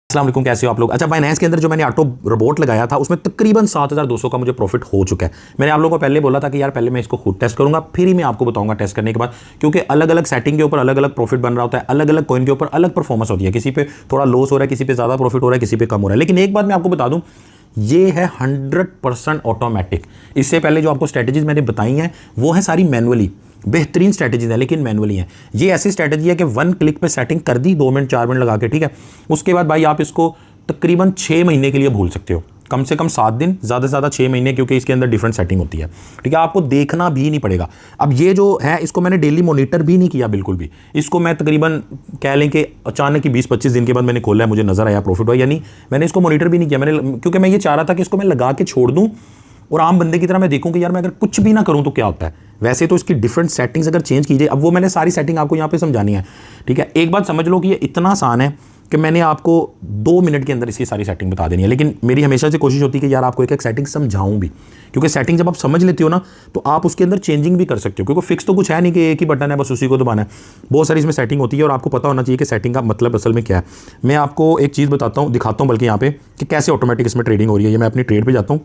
अस्सलाम वालेकुम, कैसे हो आप लोग। अच्छा, बाइनेंस के अंदर जो मैंने ऑटो रोबोट लगाया था उसमें तकरीबन 7200 का मुझे प्रॉफिट हो चुका है। मैंने आप लोगों को पहले बोला था कि यार पहले मैं इसको खुद टेस्ट करूंगा, फिर ही मैं आपको बताऊंगा टेस्ट करने के बाद, क्योंकि अलग अलग सेटिंग के ऊपर अलग अलग प्रॉफिट बन रहा होता है, अलग अलग कॉइन के ऊपर अलग परफॉर्मेंस होती है। किसी पे थोड़ा लॉस हो रहा है, किसी पे ज़्यादा प्रॉफिट हो रहा है, किसी पे कम हो रहा है। लेकिन एक बात मैं आपको बता दूं, ये है 100% ऑटोमेटिक। इससे पहले जो आपको स्ट्रैटेजीज मैंने बताई हैं वो है सारी मैनुअली, बेहतरीन स्ट्रैटेजीज है लेकिन मैनुअली है। ये ऐसी स्ट्रैटेजी है कि 1 क्लिक पे सेटिंग कर दी, 2 मिनट 4 मिनट लगा के, ठीक है। उसके बाद भाई आप इसको तकरीबन 6 महीने के लिए भूल सकते हो, कम से कम 7 दिन, ज़्यादा से ज़्यादा 6 महीने, क्योंकि इसके अंदर डिफरेंट सेटिंग होती है, ठीक है। आपको देखना भी नहीं पड़ेगा। अब ये जो है इसको मैंने डेली मॉनिटर भी नहीं किया बिल्कुल भी। इसको मैं तकरीबन कह लें कि अचानक ही 20-25 दिन के बाद मैंने खोला है, मुझे नज़र आया प्रॉफिट हुआ, यानी मैंने इसको मॉनिटर भी नहीं किया मैंने, क्योंकि मैं ये चाह रहा था कि इसको मैं लगा के छोड़ दूँ और आम बंदे की तरह मैं देखूं कि यार मैं अगर कुछ भी ना करूं तो क्या होता है। वैसे तो इसकी डिफरेंट सेटिंग्स अगर चेंज कीजिए, अब वो मैंने सारी सेटिंग आपको यहाँ पे समझानी है, ठीक है। एक बात समझ लो कि ये इतना आसान है कि मैंने आपको 2 मिनट के अंदर इसकी सारी सेटिंग बता देनी है। लेकिन मेरी हमेशा से कोशिश होती है कि यार आपको एक एक सेटिंग समझाऊं भी, क्योंकि सेटिंग जब आप समझ लेते हो ना तो आप उसके अंदर चेंजिंग भी कर सकते हो, क्योंकि फिक्स तो कुछ है नहीं कि एक ही बटन है बस उसी को दबाना है। बहुत सारी इसमें सेटिंग होती है और आपको पता होना चाहिए कि सेटिंग का मतलब असल में क्या है। मैं आपको एक चीज़ बताता हूँ, दिखाता हूँ बल्कि यहाँ पे कि कैसे ऑटोमेटिक इसमें ट्रेडिंग हो रही है। ये मैं अपनी ट्रेड पर जाता हूँ,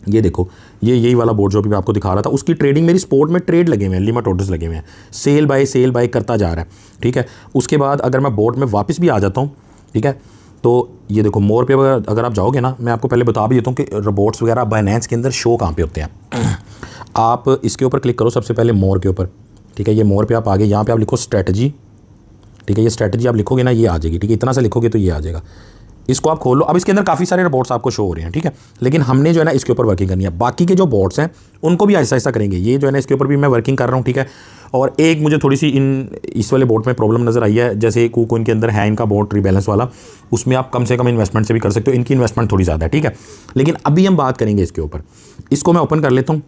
ये देखो, ये यही वाला बोर्ड जो अभी मैं आपको दिखा रहा था, उसकी ट्रेडिंग मेरी स्पोर्ट में ट्रेड लगे हुए हैं, लिमिट ऑर्डर्स लगे हुए हैं, सेल बाय करता जा रहा है, ठीक है। उसके बाद अगर मैं बोर्ड में वापस भी आ जाता हूँ, ठीक है, तो ये देखो मोर पे अगर आप जाओगे ना, मैं आपको पहले बता भी देता हूँ कि रोबोट्स वगैरह बाइनेंस के अंदर शो कहाँ पे होते हैं। आप इसके ऊपर क्लिक करो सबसे पहले, मोर के ऊपर, ठीक है। ये मोर पे आप आगे, यहाँ पे आप लिखो स्ट्रैटेजी, ठीक है। ये स्ट्रैटेजी आप लिखोगे ना, ये आ जाएगी, ठीक है। इतना सा लिखोगे तो ये आ जाएगा। इसको आप खोलो। अब इसके अंदर काफ़ी सारे रोबोट्स आपको शो हो रहे हैं, ठीक है। लेकिन हमने जो है ना इसके ऊपर वर्किंग करनी है। बाकी के जो बोट्स हैं उनको भी ऐसा ऐसा करेंगे। ये जो है ना इसके ऊपर भी मैं वर्किंग कर रहा हूँ, ठीक है। और एक मुझे थोड़ी सी इस वाले बोट में प्रॉब्लम नज़र आई है, जैसे KuCoin के अंदर है इनका बोट रिबैलेंस वाला, उसमें आप कम से कम इन्वेस्टमेंट से भी कर सकते हो। इनकी इन्वेस्टमेंट थोड़ी ज़्यादा है, ठीक है। लेकिन अभी हम बात करेंगे इसके ऊपर। इसको मैं ओपन कर लेता हूँ,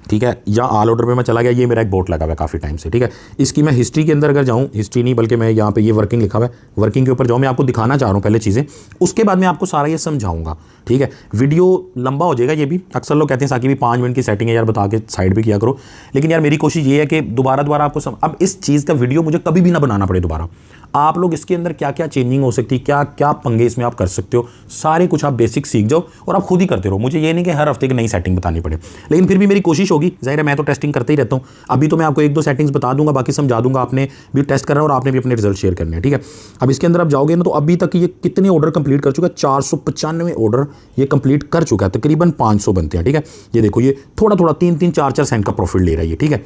ठीक है। या ऑल ऑर्डर पे मैं चला गया, ये मेरा एक बोट लगा हुआ है काफ़ी टाइम से, ठीक है। इसकी मैं हिस्ट्री के अंदर अगर जाऊँ, हिस्ट्री नहीं बल्कि मैं यहाँ पे ये वर्किंग लिखा हुआ है, वर्किंग के ऊपर जाऊँ। मैं आपको दिखाना चाह रहा हूँ पहले चीज़ें, उसके बाद मैं आपको सारा ये समझाऊंगा, ठीक है। वीडियो लंबा हो जाएगा ये भी। अक्सर लोग कहते हैं साकी भी 5 मिनट की सेटिंग है यार, बता के साइड भी किया करो। लेकिन यार मेरी कोशिश ये है कि दोबारा आपको अब इस चीज़ का वीडियो मुझे कभी भी ना बनाना पड़े दोबारा। आप लोग इसके अंदर क्या क्या चेंजिंग हो सकती है, क्या क्या पंगे इसमें आप कर सकते हो, सारे कुछ आप बेसिक सीख जाओ और आप खुद ही करते रहो। मुझे ये नहीं कि हर हफ्ते की नई सेटिंग बतानी पड़े, लेकिन फिर भी मेरी कोशिश होगी। जाहिर है मैं तो टेस्टिंग करते ही रहता हूँ। अभी तो मैं आपको 1-2 सेटिंग्स बता दूंगा, बाकी समझा दूंगा। आपने भी टेस्ट करना है और आपने भी अपने रिजल्ट शेयर करने हैं, ठीक है। अब इसके अंदर आप जाओगे ना तो अभी तक ये कितने ऑर्डर कंप्लीट कर चुका है, 495 ऑर्डर ये कंप्लीट कर चुका है। तकरीबन 500 बनते हैं, ठीक है। ये देखो, ये थोड़ा 3-3, 4-4 सेंट का प्रॉफिट ले रहा है ये, ठीक है।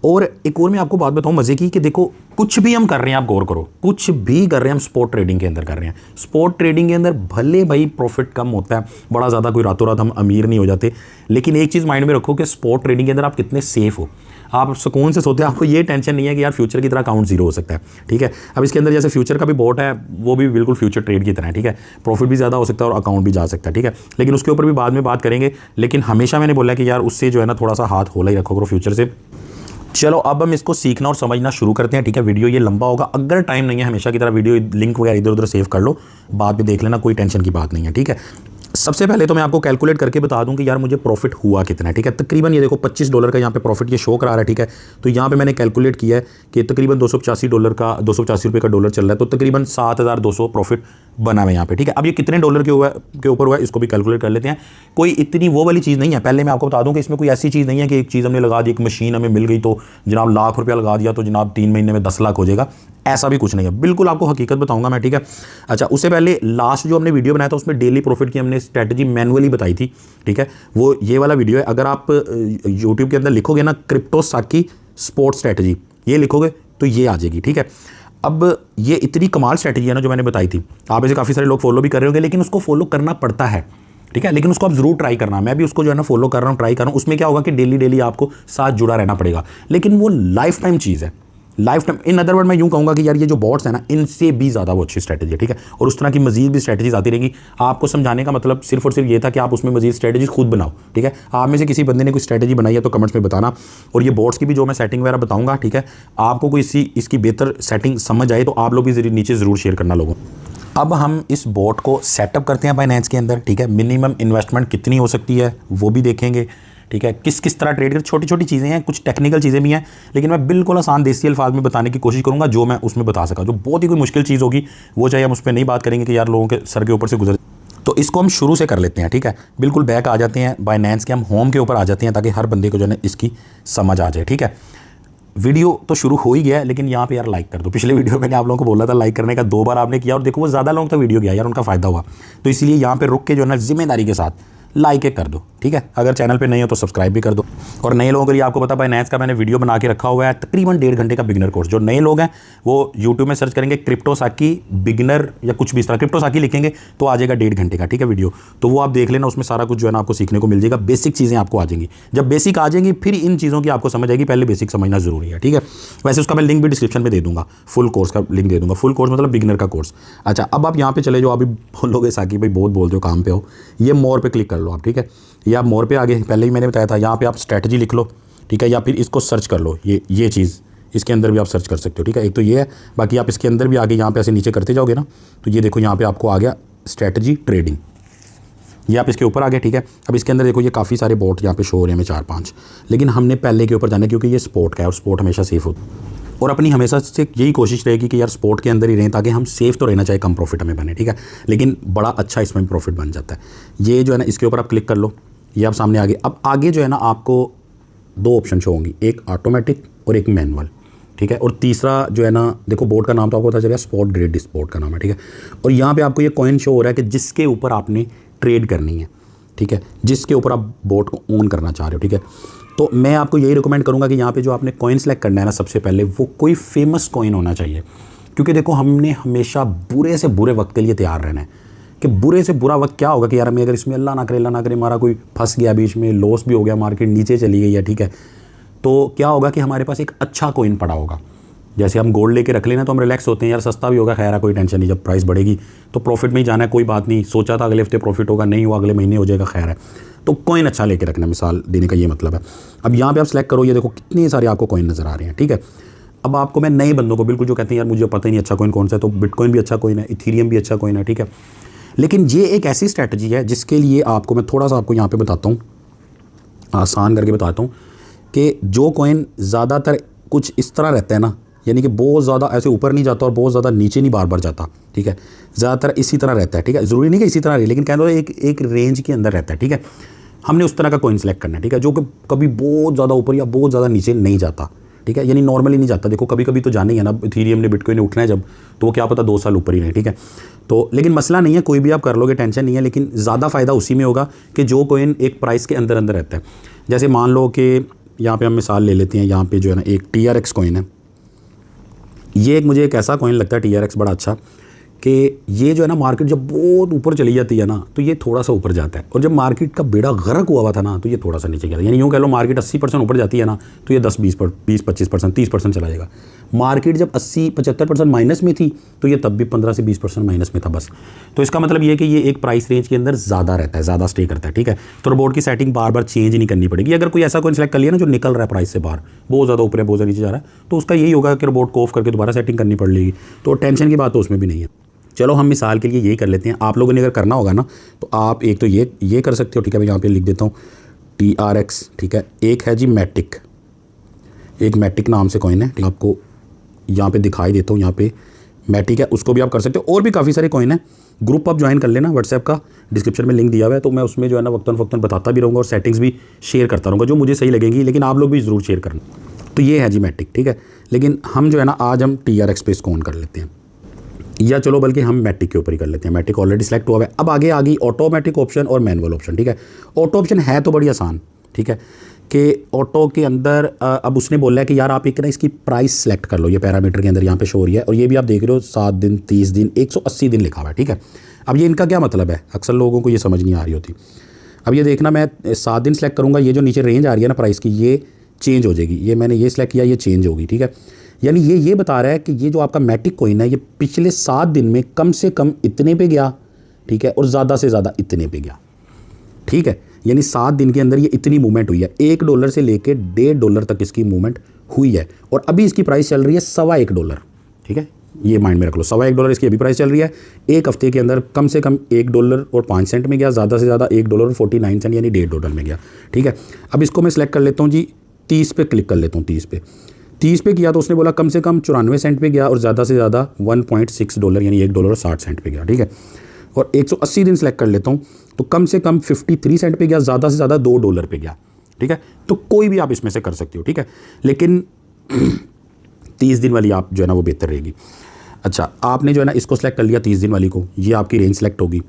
और एक और मैं आपको बात बताऊं मजे की, कि देखो कुछ भी हम कर रहे हैं, आप गौर करो, कुछ भी कर रहे हैं हम स्पॉट ट्रेडिंग के अंदर कर रहे हैं। स्पॉट ट्रेडिंग के अंदर भले भाई प्रॉफिट कम होता है बड़ा ज़्यादा, कोई रातों रात हम अमीर नहीं हो जाते, लेकिन एक चीज़ माइंड में रखो कि स्पॉट ट्रेडिंग के अंदर आप कितने सेफ हो, आप सुकून से सोते हैं। आपको ये टेंशन नहीं है कि यार फ्यूचर की तरह अकाउंट जीरो हो सकता है, ठीक है। अब इसके अंदर जैसे फ्यूचर का भी बोट है, वो भी बिल्कुल फ्यूचर ट्रेड की तरह है, ठीक है। प्रॉफिट भी ज़्यादा हो सकता है और अकाउंट भी जा सकता है, ठीक है। लेकिन उसके ऊपर भी बाद में बात करेंगे। लेकिन हमेशा मैंने बोला कि यार उससे जो है ना थोड़ा सा हाथ होला ही रखो करो फ्यूचर से। चलो अब हम इसको सीखना और समझना शुरू करते हैं, ठीक है। वीडियो ये लंबा होगा, अगर टाइम नहीं है हमेशा की तरह वीडियो लिंक वगैरह इधर उधर सेव कर लो, बाद में देख लेना, कोई टेंशन की बात नहीं है, ठीक है। सबसे पहले तो मैं आपको कैलकुलेट करके बता दूं कि यार मुझे प्रॉफिट हुआ कितना है, ठीक है। तकरीबन ये देखो $25 का यहाँ पे प्रॉफिट ये शो करा रहा है, ठीक है। तो यहाँ पे मैंने कैलकुलेट किया है कि तकरीबन $285 का डॉलर चल रहा है, तो तकरीबन 7200 प्रॉफिट बना हुआ है यहाँ पे, ठीक है। अब ये कितने डॉलर के ऊपर हुआ है इसको भी कैलकुलेट कर लेते हैं। कोई इतनी वो वाली चीज़ नहीं है। पहले मैं आपको बता दूं कि इसमें कोई ऐसी चीज़ नहीं है कि एक चीज़ हमने लगा दी, एक मशीन हमें मिल गई तो जनाब लाख रुपया लगा दिया तो जनाब 3 महीने में 10 लाख हो जाएगा, ऐसा भी कुछ नहीं है। बिल्कुल आपको हकीकत बताऊंगा मैं, ठीक है। अच्छा, उससे पहले लास्ट जो हमने वीडियो बनाया था उसमें डेली प्रॉफिट की हमने स्ट्रैटेजी मैनुअली बताई थी, ठीक है। वो ये वाला वीडियो है। अगर आप यूट्यूब के अंदर लिखोगे ना क्रिप्टो साकी स्पोर्ट स्ट्रैटेजी, ये लिखोगे तो ये आ जाएगी, ठीक है। अब ये इतनी कमाल स्ट्रैटेजी है ना जो मैंने बताई थी, आप इसे काफ़ी सारे लोग फॉलो भी कर रहे होंगे, लेकिन उसको फॉलो करना पड़ता है, ठीक है। लेकिन उसको आप जरूर ट्राई करना। मैं भी उसको जो है ना फॉलो कर रहा हूँ, ट्राई कर रहा हूँ। उसमें क्या होगा कि डेली आपको साथ जुड़ा रहना पड़ेगा, लेकिन वो लाइफ टाइम चीज़ है, life time. In other word मैं यूँ कहूँगा कि यार ये जो बॉट्स है ना, इनसे भी ज़्यादा वो अच्छी स्ट्रैटेजी है, ठीक है। और उस तरह की मजीद भी स्ट्रैटेजीज आती रहेंगी। आपको समझाने का मतलब सिर्फ और सिर्फ ये था कि आप उसमें मजीद स्ट्रैटेजीज खुद बनाओ, ठीक है। आप में से किसी बंदे ने कोई स्ट्रैटेजी बनाई है तो कमेंट्स में बताना। और ये बॉट्स की भी जो मैं सेटिंग वगैरह बताऊँगा, ठीक है, आपको कोई इसकी बेहतर सेटिंग समझ आए तो आप लोग भी नीचे ज़रूर शेयर करना लोगों। अब हम इस बोट को सेटअप करते हैं बाइनेंस के अंदर, ठीक है। मिनिमम इन्वेस्टमेंट कितनी हो सकती है वो भी देखेंगे, ठीक है, किस किस तरह ट्रेड कर, छोटी छोटी चीज़ें हैं, कुछ टेक्निकल चीज़ें भी हैं, लेकिन मैं बिल्कुल आसान देसी अल्फाज में बताने की कोशिश करूँगा जो मैं उसमें बता सका। जो बहुत ही कोई मुश्किल चीज़ होगी वो चाहे हम उस पर नहीं बात करेंगे कि यार लोगों के सर के ऊपर से गुजर। तो इसको हम शुरू से कर लेते हैं, ठीक है, बिल्कुल बैक आ जाते हैं बाइनेंस के, हम होम के ऊपर आ जाते हैं ताकि हर बंदे को जो है इसकी समझ आ जाए। ठीक है, वीडियो तो शुरू हो ही गया है, लेकिन यहाँ पे यार लाइक कर दो। पिछले वीडियो मैंने आप लोगों को बोला था लाइक करने का, 2 बार आपने किया और देखो वो ज़्यादा लोगों तक वीडियो गया यार, उनका फ़ायदा हुआ। तो इसलिए यहाँ पे रुक के जो है ना जिम्मेदारी के साथ लाइक कर दो, ठीक है। अगर चैनल पे नहीं हो तो सब्सक्राइब भी कर दो। और नए लोगों के लिए आपको पता बाइनेंस का मैंने वीडियो बना के रखा हुआ है, तकरीबन 1.5 घंटे का बिगिनर कोर्स। जो नए लोग हैं वो यूट्यूब में सर्च करेंगे क्रिप्टो साकी बिगिनर या कुछ भी इस तरह क्रिप्टो साकी लिखेंगे तो आ जाएगा 1.5 घंटे का, ठीक है, वीडियो। तो वो आप देख लेना, उसमें सारा कुछ जो है ना आपको सीखने को मिल जाएगा। बेसिक चीज़ें आपको आ जाएंगी, जब बेसिक आ जाएंगी फिर इन चीज़ों की आपको समझ आएगी, पहले बेसिक समझना जरूरी है, ठीक है। वैसे उसका मैं लिंक भी डिस्क्रिप्शन में दे दूंगा, फुल कोर्स का लिंक दे दूंगा। फुल कोर्स मतलब बिगिनर का कोर्स। अच्छा, अब आप यहाँ पे चले जाओ। अभी बोलोगे साकी भाई बहुत बोलते हो, काम पे हो, ये मोर पे क्लिक कर लो आप, ठीक है। ये आप मोर पे आगे, पहले ही मैंने बताया था, यहाँ पे आप स्ट्रैटेजी लिख लो, ठीक है, या फिर इसको सर्च कर लो। ये चीज़ इसके अंदर भी आप सर्च कर सकते हो, ठीक है। एक तो ये है, बाकी आप इसके अंदर भी आगे यहाँ पे ऐसे नीचे करते जाओगे ना तो ये देखो यहाँ पे आपको आ गया स्ट्रैटेजी ट्रेडिंग, ये आप इसके ऊपर आ गए, ठीक है। अब इसके अंदर देखो ये काफ़ी सारे बोट यहाँ पे शो हो रहे हैं, 4-5, लेकिन हमने पहले के ऊपर जाना है क्योंकि ये स्पोर्ट का है और स्पोर्ट हमेशा सेफ होता है। और अपनी हमेशा से यही कोशिश रहेगी कि यार स्पोर्ट के अंदर ही रहें ताकि हम सेफ तो रहना चाहिए, कम प्रॉफिट हमें बने, ठीक है, लेकिन बड़ा अच्छा इसमें प्रॉफिट बन जाता है। ये जो है ना इसके ऊपर आप क्लिक कर लो, ये आप सामने आगे। अब आगे जो है ना आपको 2 ऑप्शन शो होंगी, एक ऑटोमेटिक और एक मैनुअल, ठीक है। और तीसरा जो है ना देखो बोर्ड का नाम तो आपको पता चलेगा, स्पॉट ग्रेड स्पोर्ट का नाम है, ठीक है। और यहाँ पे आपको ये कॉइन शो हो रहा है कि जिसके ऊपर आपने ट्रेड करनी है, ठीक है, जिसके ऊपर आप बोट को ओन करना चाह रहे हो, ठीक है। तो मैं आपको यही रिकमेंड करूँगा कि यहाँ पे जो आपने कॉइन सेलेक्ट करना है ना, सबसे पहले वो कोई फेमस कॉइन होना चाहिए, क्योंकि देखो हमने हमेशा बुरे से बुरे वक्त के लिए तैयार रहना है। कि बुरे से बुरा वक्त क्या होगा कि यार हमें अगर इसमें अल्लाह ना करे हमारा कोई फंस गया, बीच में लॉस भी हो गया, मार्केट नीचे चली गई है, ठीक है, तो क्या होगा कि हमारे पास एक अच्छा कॉइन पड़ा होगा। जैसे हम गोल्ड लेके रख लेना तो हम रिलैक्स होते हैं, यार सस्ता भी होगा, खैर है, कोई टेंशन नहीं, जब प्राइस बढ़ेगी तो प्रॉफिट में ही जाना है, कोई बात नहीं, सोचा था अगले हफ्ते प्रॉफिट होगा, नहीं हुआ, अगले महीने हो जाएगा, खैर है। तो कॉइन अच्छा लेके रखना, मिसाल देने का ये मतलब है। अब यहाँ पे आप सेलेक्ट करो, ये देखो कितने सारे आपको कॉइन नज़र आ रहे हैं, ठीक है। अब आपको मैं नए बंदों को बिल्कुल जो कहते हैं यार मुझे पता ही नहीं अच्छा कॉइन कौन सा है, तो बिटकॉइन भी अच्छा कॉइन है, इथीरियम भी अच्छा कॉइन है, ठीक है। लेकिन ये एक ऐसी स्ट्रैटेजी है जिसके लिए आपको मैं थोड़ा सा आपको यहाँ पे बताता हूँ, आसान करके बताता हूँ कि जो कॉइन ज़्यादातर कुछ इस तरह रहता है ना, यानी कि बहुत ज़्यादा ऐसे ऊपर नहीं जाता और बहुत ज़्यादा नीचे नहीं बार बार जाता, ठीक है, ज़्यादातर इसी तरह रहता है, ठीक है। ज़रूरी नहीं कि इसी तरह रहे, लेकिन कह दो एक रेंज के अंदर रहता है, ठीक है। हमने उस तरह का कॉइन सेलेक्ट करना है, ठीक है, जो कि कभी बहुत ज़्यादा ऊपर या बहुत ज़्यादा नीचे नहीं जाता, ठीक है, यानी नॉर्मली नहीं जाता। देखो कभी कभी तो जाने ही है ना, इथीरियम ने बिटकॉइन ने उठना है जब, तो वो क्या पता 2 साल ऊपर ही रहे, ठीक है। तो लेकिन मसला नहीं है, कोई भी आप कर लोगे, टेंशन नहीं है, लेकिन ज़्यादा फ़ायदा उसी में होगा कि जो कॉइन एक प्राइस के अंदर अंदर रहता है। जैसे मान लो कि यहाँ पे हम मिसाल ले लेते हैं, यहाँ पे जो है ना एक TRX कॉइन है। ये मुझे एक ऐसा कॉइन लगता है TRX बड़ा अच्छा, कि ये जो है ना मार्केट जब बहुत ऊपर चली जाती है ना तो ये थोड़ा सा ऊपर जाता है, और जब मार्केट का बेड़ा गर्क हुआ था ना तो ये थोड़ा सा नीचे गया था। यानी यूँ कह लो मार्केट 80% ऊपर जाती है ना तो ये 10-20-25%, 30% चला जाएगा। मार्केट जब 80-75% माइनस में थी तो ये तब भी 15 से 20% माइनस में था बस। तो इसका मतलब ये है कि ये एक प्राइस रेंज के अंदर ज़्यादा रहता है, ज़्यादा स्टे करता है, ठीक है। तो रोबोट की सेटिंग बार बार चेंज नहीं करनी पड़ेगी। अगर कोई ऐसा कोई सेलेक्ट कर लिया ना जो निकल रहा है प्राइस से बाहर, बहुत ज़्यादा ऊपर है, बहुत ज़्यादा नीचे जा रहा है, तो उसका यही होगा कि रोबोट को ऑफ करके दोबारा सेटिंग करनी पड़ेगी। तो टेंशन की बात तो उसमें भी नहीं है। चलो हम मिसाल के लिए यही कर लेते हैं। आप लोगों ने अगर करना होगा ना तो आप एक तो ये कर सकते हो, ठीक है। मैं यहाँ पे लिख देता हूँ TRX, ठीक है। एक है जी मैटिक, एक मैटिक नाम से कॉइन है, ठीक है, आपको यहाँ पे दिखाई देता हूँ, यहाँ पे मैटिक है, उसको भी आप कर सकते हो। और भी काफ़ी सारे कॉइन है, ग्रुप आप ज्वाइन कर लेना, व्हाट्सएप का डिस्क्रिप्शन में लिंक दिया हुआ है, तो मैं उसमें जो है ना वक्तन फ़क्तन बताता भी रहूँगा और सेटिंग्स भी शेयर करता रहूँगा जो मुझे सही लगेंगी, लेकिन आप लोग भी ज़रूर शेयर करना। तो ये है जी मैटिक, ठीक है। लेकिन हम जो है ना आज हम TRX पे इसको ऑन कर लेते हैं, या चलो बल्कि हम मैटिक के ऊपर ही कर लेते हैं। मैटिक ऑलरेडी सेलेक्ट हुआ है। अब आगे आ गई ऑटोमेटिक ऑप्शन और मैनुअल ऑप्शन, ठीक है। ऑटो ऑप्शन है तो बड़ी आसान, ठीक है, कि ऑटो के अंदर अब उसने बोला है कि यार आप एक ना इसकी प्राइस सेलेक्ट कर लो, ये पैरामीटर के अंदर यहाँ पे शो हो रही है, और ये भी आप देख रहे हो 7 दिन, 30 दिन, 180 दिन लिखा हुआ है, ठीक है। अब ये इनका क्या मतलब है, अक्सर लोगों को ये समझ नहीं आ रही होती। अब ये देखना, मैं 7 दिन सेलेक्ट करूँगा, ये जो नीचे रेंज आ रही है ना प्राइस की, ये चेंज हो जाएगी। ये मैंने ये सिलेक्ट किया, ये चेंज होगी, ठीक है। यानी ये बता रहा है कि ये जो आपका मैटिक कॉइन है ये पिछले 7 दिन में कम से कम इतने पे गया, ठीक है, और ज़्यादा से ज़्यादा इतने पे गया, ठीक है। यानी 7 दिन के अंदर ये इतनी मूवमेंट हुई है, $1 से लेके $1.5 तक इसकी मूवमेंट हुई है, और अभी इसकी प्राइस चल रही है $1.25, ठीक है। ये माइंड में रख लो। $1.25 इसकी अभी प्राइस चल रही है। एक हफ्ते के अंदर कम से कम $1.05 में गया, ज़्यादा से ज़्यादा $1.49 यानी $1.5 में गया। ठीक है, अब इसको मैं सेलेक्ट कर लेता हूँ जी, 30 पे क्लिक कर लेता हूँ। 30 पे किया तो उसने बोला कम से कम 94 सेंट पे गया और ज़्यादा से ज़्यादा $1.6 यानी $1.60 पे गया। ठीक है, और 180 दिन सेलेक्ट कर लेता हूँ तो कम से कम 53 सेंट पे गया, ज़्यादा से ज़्यादा $2 पे गया। ठीक है, तो कोई भी आप इसमें से कर सकते हो। ठीक है, लेकिन 30 दिन वाली आप जो है ना वो बेहतर रहेगी। अच्छा, आपने जो है ना इसको सेलेक्ट कर लिया 30 दिन वाली को, ये आपकी रेंज सेलेक्ट होगी।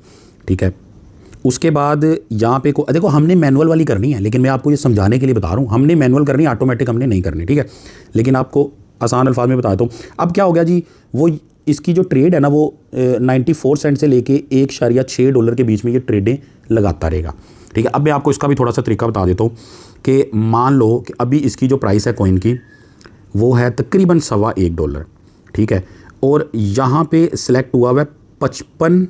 ठीक है, उसके बाद यहाँ पे देखो हमने मैनुअल वाली करनी है, लेकिन मैं आपको ये समझाने के लिए बता रहा हूँ, हमने मैनुअल करनी है, ऑटोमेटिक हमने नहीं करनी। ठीक है, लेकिन आपको आसान अल्फाज में बता देता हूँ। अब क्या हो गया जी, वो इसकी जो ट्रेड है ना वो 94 सेंट से लेके $1.6 के बीच में ये ट्रेडें लगाता रहेगा। ठीक है, अब मैं आपको इसका भी थोड़ा सा तरीका बता देता हूँ कि मान लो कि अभी इसकी जो प्राइस है कॉइन की वो है तकरीबन $1.25। ठीक है, और यहाँ पे सिलेक्ट हुआ हुआ है 55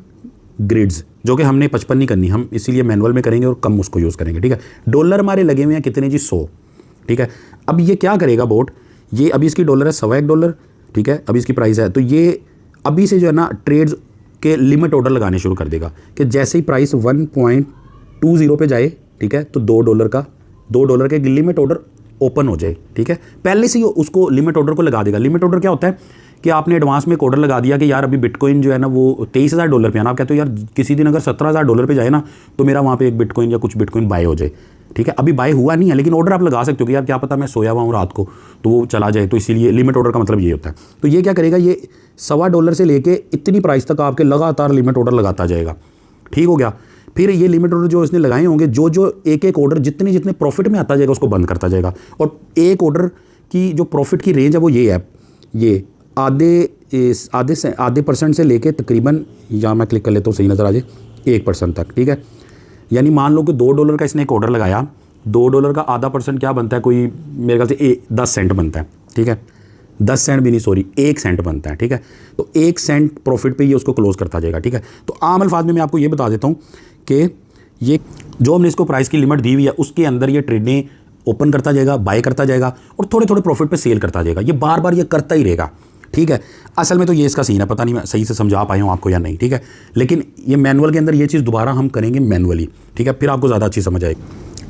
ग्रिड्स, जो कि हमने 55 नहीं करनी, हम इसीलिए मैनुअल में करेंगे और कम उसको यूज़ करेंगे। ठीक है, डॉलर हमारे लगे हुए हैं कितने जी, 100। ठीक है, अब ये क्या करेगा बोट, ये अभी इसकी डॉलर है $1.25। ठीक है, अभी इसकी प्राइस है, तो ये अभी से जो है ना ट्रेड्स के लिमिट ऑर्डर लगाने शुरू कर देगा कि जैसे ही प्राइस 1.20 पे जाए, ठीक है, तो $2 के लिमिट ऑर्डर ओपन हो जाए। ठीक है, पहले से ही उसको लिमिट ऑर्डर को लगा देगा। लिमिट ऑर्डर क्या होता है कि आपने एडवांस में एक ऑर्डर लगा दिया कि यार अभी बिटकॉइन जो है ना वो $23,000 पे आना, आप कहते हो यार किसी दिन अगर $17,000 पे जाए ना तो मेरा वहाँ पे एक बिटकॉइन या कुछ बिटकॉइन बाय हो जाए। ठीक है, अभी बाय हुआ नहीं है, लेकिन ऑर्डर आप लगा सकते हो कि यार क्या पता मैं सोया हुआ हूँ रात को तो वो चला जाए, तो इसीलिए लिमिट ऑर्डर का मतलब ये होता है। तो ये क्या करेगा, ये $1.25 से लेके इतनी प्राइस तक आपके लगातार लिमिट ऑर्डर लगाता जाएगा। ठीक हो गया, फिर ये लिमिट ऑर्डर जो इसने लगाए होंगे, जो एक ऑर्डर जितने प्रॉफिट में आता जाएगा उसको बंद करता जाएगा। और एक ऑर्डर की जो प्रॉफिट की रेंज है वो ये है, ये आधे % से लेके तकरीबन, यहाँ मैं क्लिक कर लेता हूँ सही नज़र आ जाए, 1% तक। ठीक है, यानी मान लो कि $2 का इसने एक ऑर्डर लगाया, $2 का आधा % क्या बनता है, कोई मेरे ख्याल से 10 सेंट बनता है। ठीक है, 10 सेंट भी नहीं, सॉरी 1 सेंट बनता है। ठीक है, तो 1 सेंट प्रॉफिट पे ये उसको क्लोज करता जाएगा। ठीक है, तो आम अल्फाज में मैं आपको ये बता देता हूँ कि ये जो हमने इसको प्राइस की लिमिट दी हुई है उसके अंदर ये ट्रेडें ओपन करता जाएगा, बाय करता जाएगा और थोड़े थोड़े प्रॉफिट पे सेल करता जाएगा। ये बार बार ये करता ही रहेगा। ठीक है, असल में तो ये इसका सीन है, पता नहीं मैं सही से समझा पाया हूँ आपको या नहीं। ठीक है, लेकिन ये मैनुअल के अंदर ये चीज़ दोबारा हम करेंगे मैनुअली। ठीक है, फिर आपको ज़्यादा अच्छी समझ आएगी।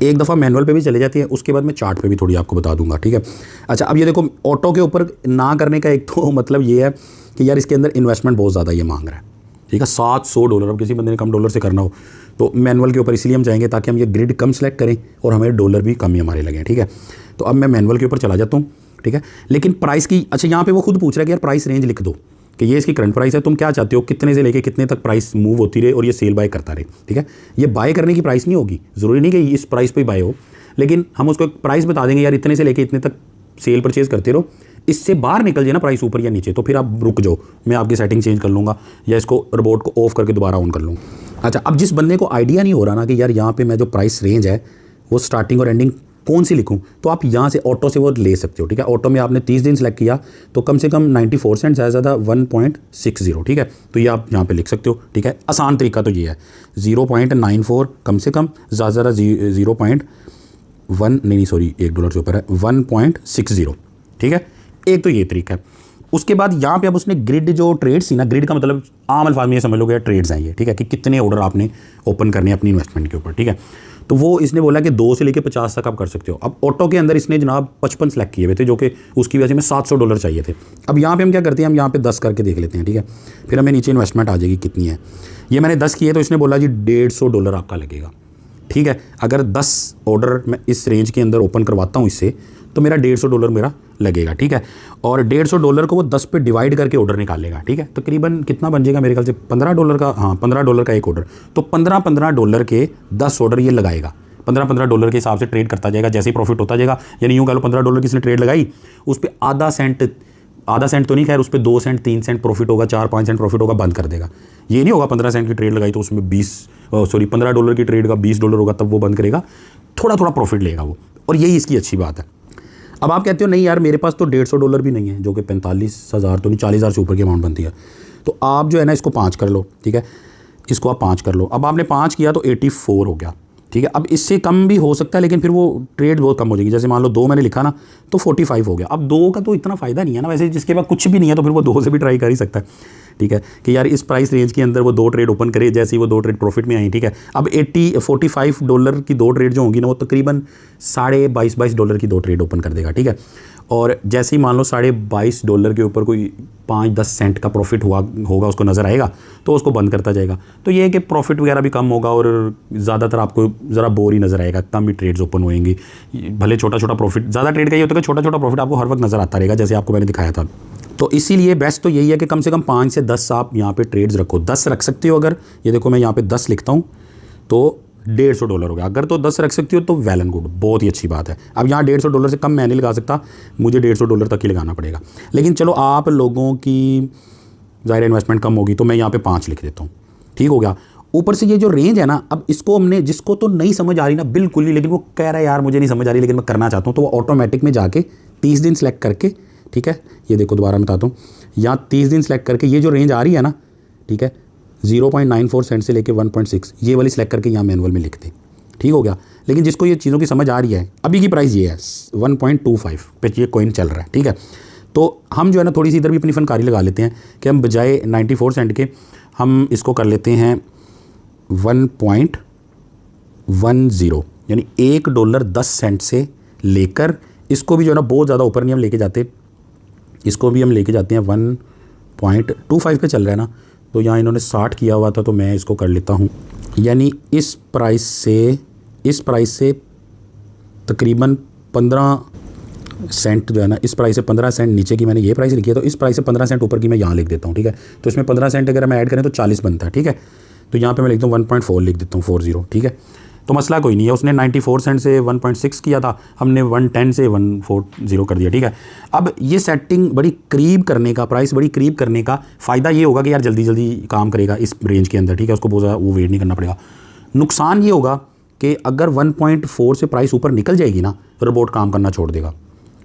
एक दफ़ा मैनुअल पे भी चले जाती है, उसके बाद मैं चार्ट पे भी थोड़ी आपको बता दूंगा। ठीक है, अच्छा, अब ये देखो ऑटो के ऊपर ना करने का एक तो मतलब ये है कि यार इसके अंदर इन्वेस्टमेंट बहुत ज़्यादा ये मांग रहा है। ठीक है, $700। अब किसी बंदे ने कम डॉलर से करना हो तो मैनुअल के ऊपर इसलिए हम जाएंगे ताकि हम ये ग्रिड कम सेलेक्ट करें और हमें डॉलर भी कम ही हमारे लगे। ठीक है, तो अब मैं मैनुअल के ऊपर चला जाता हूँ। ठीक है, लेकिन प्राइस की, अच्छा यहाँ पे वो खुद पूछ रहा है कि यार प्राइस रेंज लिख दो कि ये इसकी करंट प्राइस है, तुम क्या चाहते हो कितने से लेके कितने तक प्राइस मूव होती रहे और ये सेल बाय करता रहे। ठीक है, ये बाय करने की प्राइस नहीं होगी, ज़रूरी नहीं कि इस प्राइस पे बाय हो, लेकिन हम उसको एक प्राइस बता देंगे यार इतने से लेके इतने तक सेल परचेज करते रहो, इससे बाहर निकल जाए ना प्राइस ऊपर या नीचे तो फिर आप रुक जाओ, मैं आपकी सेटिंग चेंज कर लूँगा या इसको रोबोट को ऑफ करके दोबारा ऑन कर लूँगा। अच्छा, अब जिस बंदे को आइडिया नहीं हो रहा ना कि यार यहाँ पे मैं जो प्राइस रेंज है वो स्टार्टिंग और एंडिंग कौन सी लिखूं, तो आप यहाँ से ऑटो से वो ले सकते हो। ठीक है, ऑटो में आपने 30 दिन सेलेक्ट किया तो कम से कम 94 सेंट, ज़्यादा 1.60। ठीक है, तो ये आप यहाँ पे लिख सकते हो। ठीक है, आसान तरीका तो ये है, 0.94 कम से कम, ज़्यादा 0.1 नहीं सॉरी $1 से ऊपर है 1.60। ठीक है, एक तो ये तरीका है। उसके बाद यहाँ पे अब उसने ग्रिड जो ट्रेड्स थी ना, ग्रिड का मतलब आम अल्फाज में ये समझ लो कि ट्रेड्स हैं ये। ठीक है, कि कितने ऑर्डर आपने ओपन करने हैं अपनी इन्वेस्टमेंट के ऊपर। ठीक है, तो वो इसने बोला कि 2 से लेके 50 तक आप कर सकते हो। अब ऑटो के अंदर इसने जनाब 55 सेलेक्ट किए हुए थे, जो कि उसकी वजह से में $700 चाहिए थे। अब यहाँ पे हम क्या करते हैं, हम यहाँ पे 10 करके देख लेते हैं। ठीक है, फिर हमें नीचे इन्वेस्टमेंट आ जाएगी कितनी है, ये मैंने 10 किए तो इसने बोला जी $150 आपका लगेगा। ठीक है, अगर 10 ऑर्डर मैं इस रेंज के अंदर ओपन करवाता हूँ इससे तो मेरा $150 मेरा लगेगा। ठीक है, और $150 को वो 10 पे डिवाइड करके ऑर्डर निकालेगा। ठीक है, तकरीबन कितना बन जाएगा मेरे ख्याल से $15 का, हाँ $15 का एक ऑर्डर, तो $15 के 10 ऑर्डर ये लगाएगा। $15 के हिसाब से ट्रेड करता जाएगा, जैसे ही प्रॉफिट होता जाएगा, यानी यूँ कह लो $15 की इसने ट्रेड लगाई, उस पर आधा सेंट तो नहीं, खैर उस पर 2 सेंट 3 सेंट प्रॉफिट होगा, 4-5 सेंट प्रॉफिट होगा, बंद कर देगा। ये नहीं होगा 15 सेंट की ट्रेड लगाई तो उसमें $15 की ट्रेड का $20 होगा तब वो बंद करेगा, थोड़ा थोड़ा प्रॉफिट लेगा वो, और यही इसकी अच्छी बात है। अब आप कहते हो नहीं यार मेरे पास तो $150 भी नहीं है, जो कि 45,000 तो नहीं 40,000 से ऊपर की अमाउंट बनती है, तो आप जो है ना इसको 5 कर लो। ठीक है, इसको आप 5 कर लो। अब आपने 5 किया तो 84 हो गया। ठीक है। अब इससे कम भी हो सकता है, लेकिन फिर वो ट्रेड बहुत कम हो जाएगी। जैसे मान लो 2 मैंने लिखा ना, तो 45 हो गया। अब 2 का तो इतना फ़ायदा नहीं है ना वैसे, जिसके पास कुछ भी नहीं है तो फिर वो 2 से भी ट्राई कर ही सकता है, ठीक है, कि यार इस प्राइस रेंज के अंदर वो 2 ट्रेड ओपन करे। जैसे ही वो 2 ट्रेड प्रॉफिट में आई, ठीक है। अब $45 की 2 ट्रेड जो होंगी ना, वो तकरीबन $22.5 की 2 ट्रेड ओपन कर देगा, ठीक है। और जैसे ही मान लो $22.5 के ऊपर कोई 5-10 सेंट का प्रॉफिट हुआ होगा, उसको नज़र आएगा तो उसको बंद करता जाएगा। तो ये है कि प्रॉफिट वगैरह भी कम होगा और ज़्यादातर आपको ज़रा बोर ही नज़र आएगा, कम ही ट्रेड्स ओपन होएंगी। भले छोटा छोटा प्रॉफिट, ज़्यादा ट्रेड का ये होता है कि छोटा छोटा प्रॉफिट आपको हर वक्त नज़र आता रहेगा, जैसे आपको मैंने दिखाया था। तो इसीलिए बेस्ट तो यही है कि कम से कम 5 से 10 आप यहाँ पे ट्रेड्स रखो। 10 रख सकते हो अगर, ये देखो मैं यहाँ पे 10 लिखता हूँ तो $150 हो गया। अगर तो 10 रख सकती हो तो वेल एंड गुड, बहुत ही अच्छी बात है। अब यहाँ $150 से कम मैं नहीं लगा सकता, मुझे $150 तक ही लगाना पड़ेगा। लेकिन चलो आप लोगों की ज़ाहिर इन्वेस्टमेंट कम होगी तो मैं यहाँ पे 5 लिख देता हूँ, ठीक हो गया। ऊपर से ये जो रेंज है ना, अब इसको हमने, जिसको तो नहीं समझ आ रही ना बिल्कुल ही, लेकिन वो कह रहा है यार मुझे नहीं समझ आ रही लेकिन मैं करना चाहता हूँ, तो वो ऑटोमेटिक में जाके 30 दिन सेलेक्ट करके, ठीक है, ये देखो दोबारा बताता हूँ, यहाँ 30 दिन सेलेक्ट करके ये जो रेंज आ रही है ना, ठीक है, 0.94 सेंट से लेके 1.6, ये वाली सेलेक्ट करके यहाँ मैनुअल में लिख दें, ठीक हो गया। लेकिन जिसको ये चीज़ों की समझ आ रही है, अभी की प्राइस ये है 1.25 पे ये कॉइन चल रहा है, ठीक है। तो हम जो है ना थोड़ी सी इधर भी अपनी फनकारी लगा लेते हैं कि हम बजाय 94 सेंट के हम इसको कर लेते हैं 1.10, यानी $1.10 से लेकर, इसको भी जो है ना बहुत ज़्यादा ऊपर नहीं हम लेके जाते, इसको भी हम लेके जाते हैं 1.25 पे चल रहा है ना, तो यहाँ इन्होंने 60 किया हुआ था तो मैं इसको कर लेता हूँ, यानी इस प्राइस से तकरीबन 15 सेंट जो है ना, इस प्राइस से 15 सेंट नीचे की मैंने ये प्राइस लिखी है, तो इस प्राइस से 15 सेंट ऊपर की मैं यहाँ लिख देता हूँ, ठीक है। तो इसमें 15 सेंट अगर हम ऐड करें तो 40 बनता है, ठीक है। तो यहाँ पे मैं लिखता हूँ 1.4 लिख देता हूँ, 40, ठीक है। तो मसला कोई नहीं है, उसने 94 सेंट से 1.6 किया था, हमने 110 से 140 कर दिया, ठीक है। अब ये सेटिंग बड़ी करीब करने का, प्राइस बड़ी करीब करने का फ़ायदा ये होगा कि यार जल्दी जल्दी काम करेगा इस रेंज के अंदर, ठीक है, उसको बहुत ज़्यादा वो वेट नहीं करना पड़ेगा। नुकसान ये होगा कि अगर 1.4 से प्राइस ऊपर निकल जाएगी ना, रोबोट काम करना छोड़ देगा,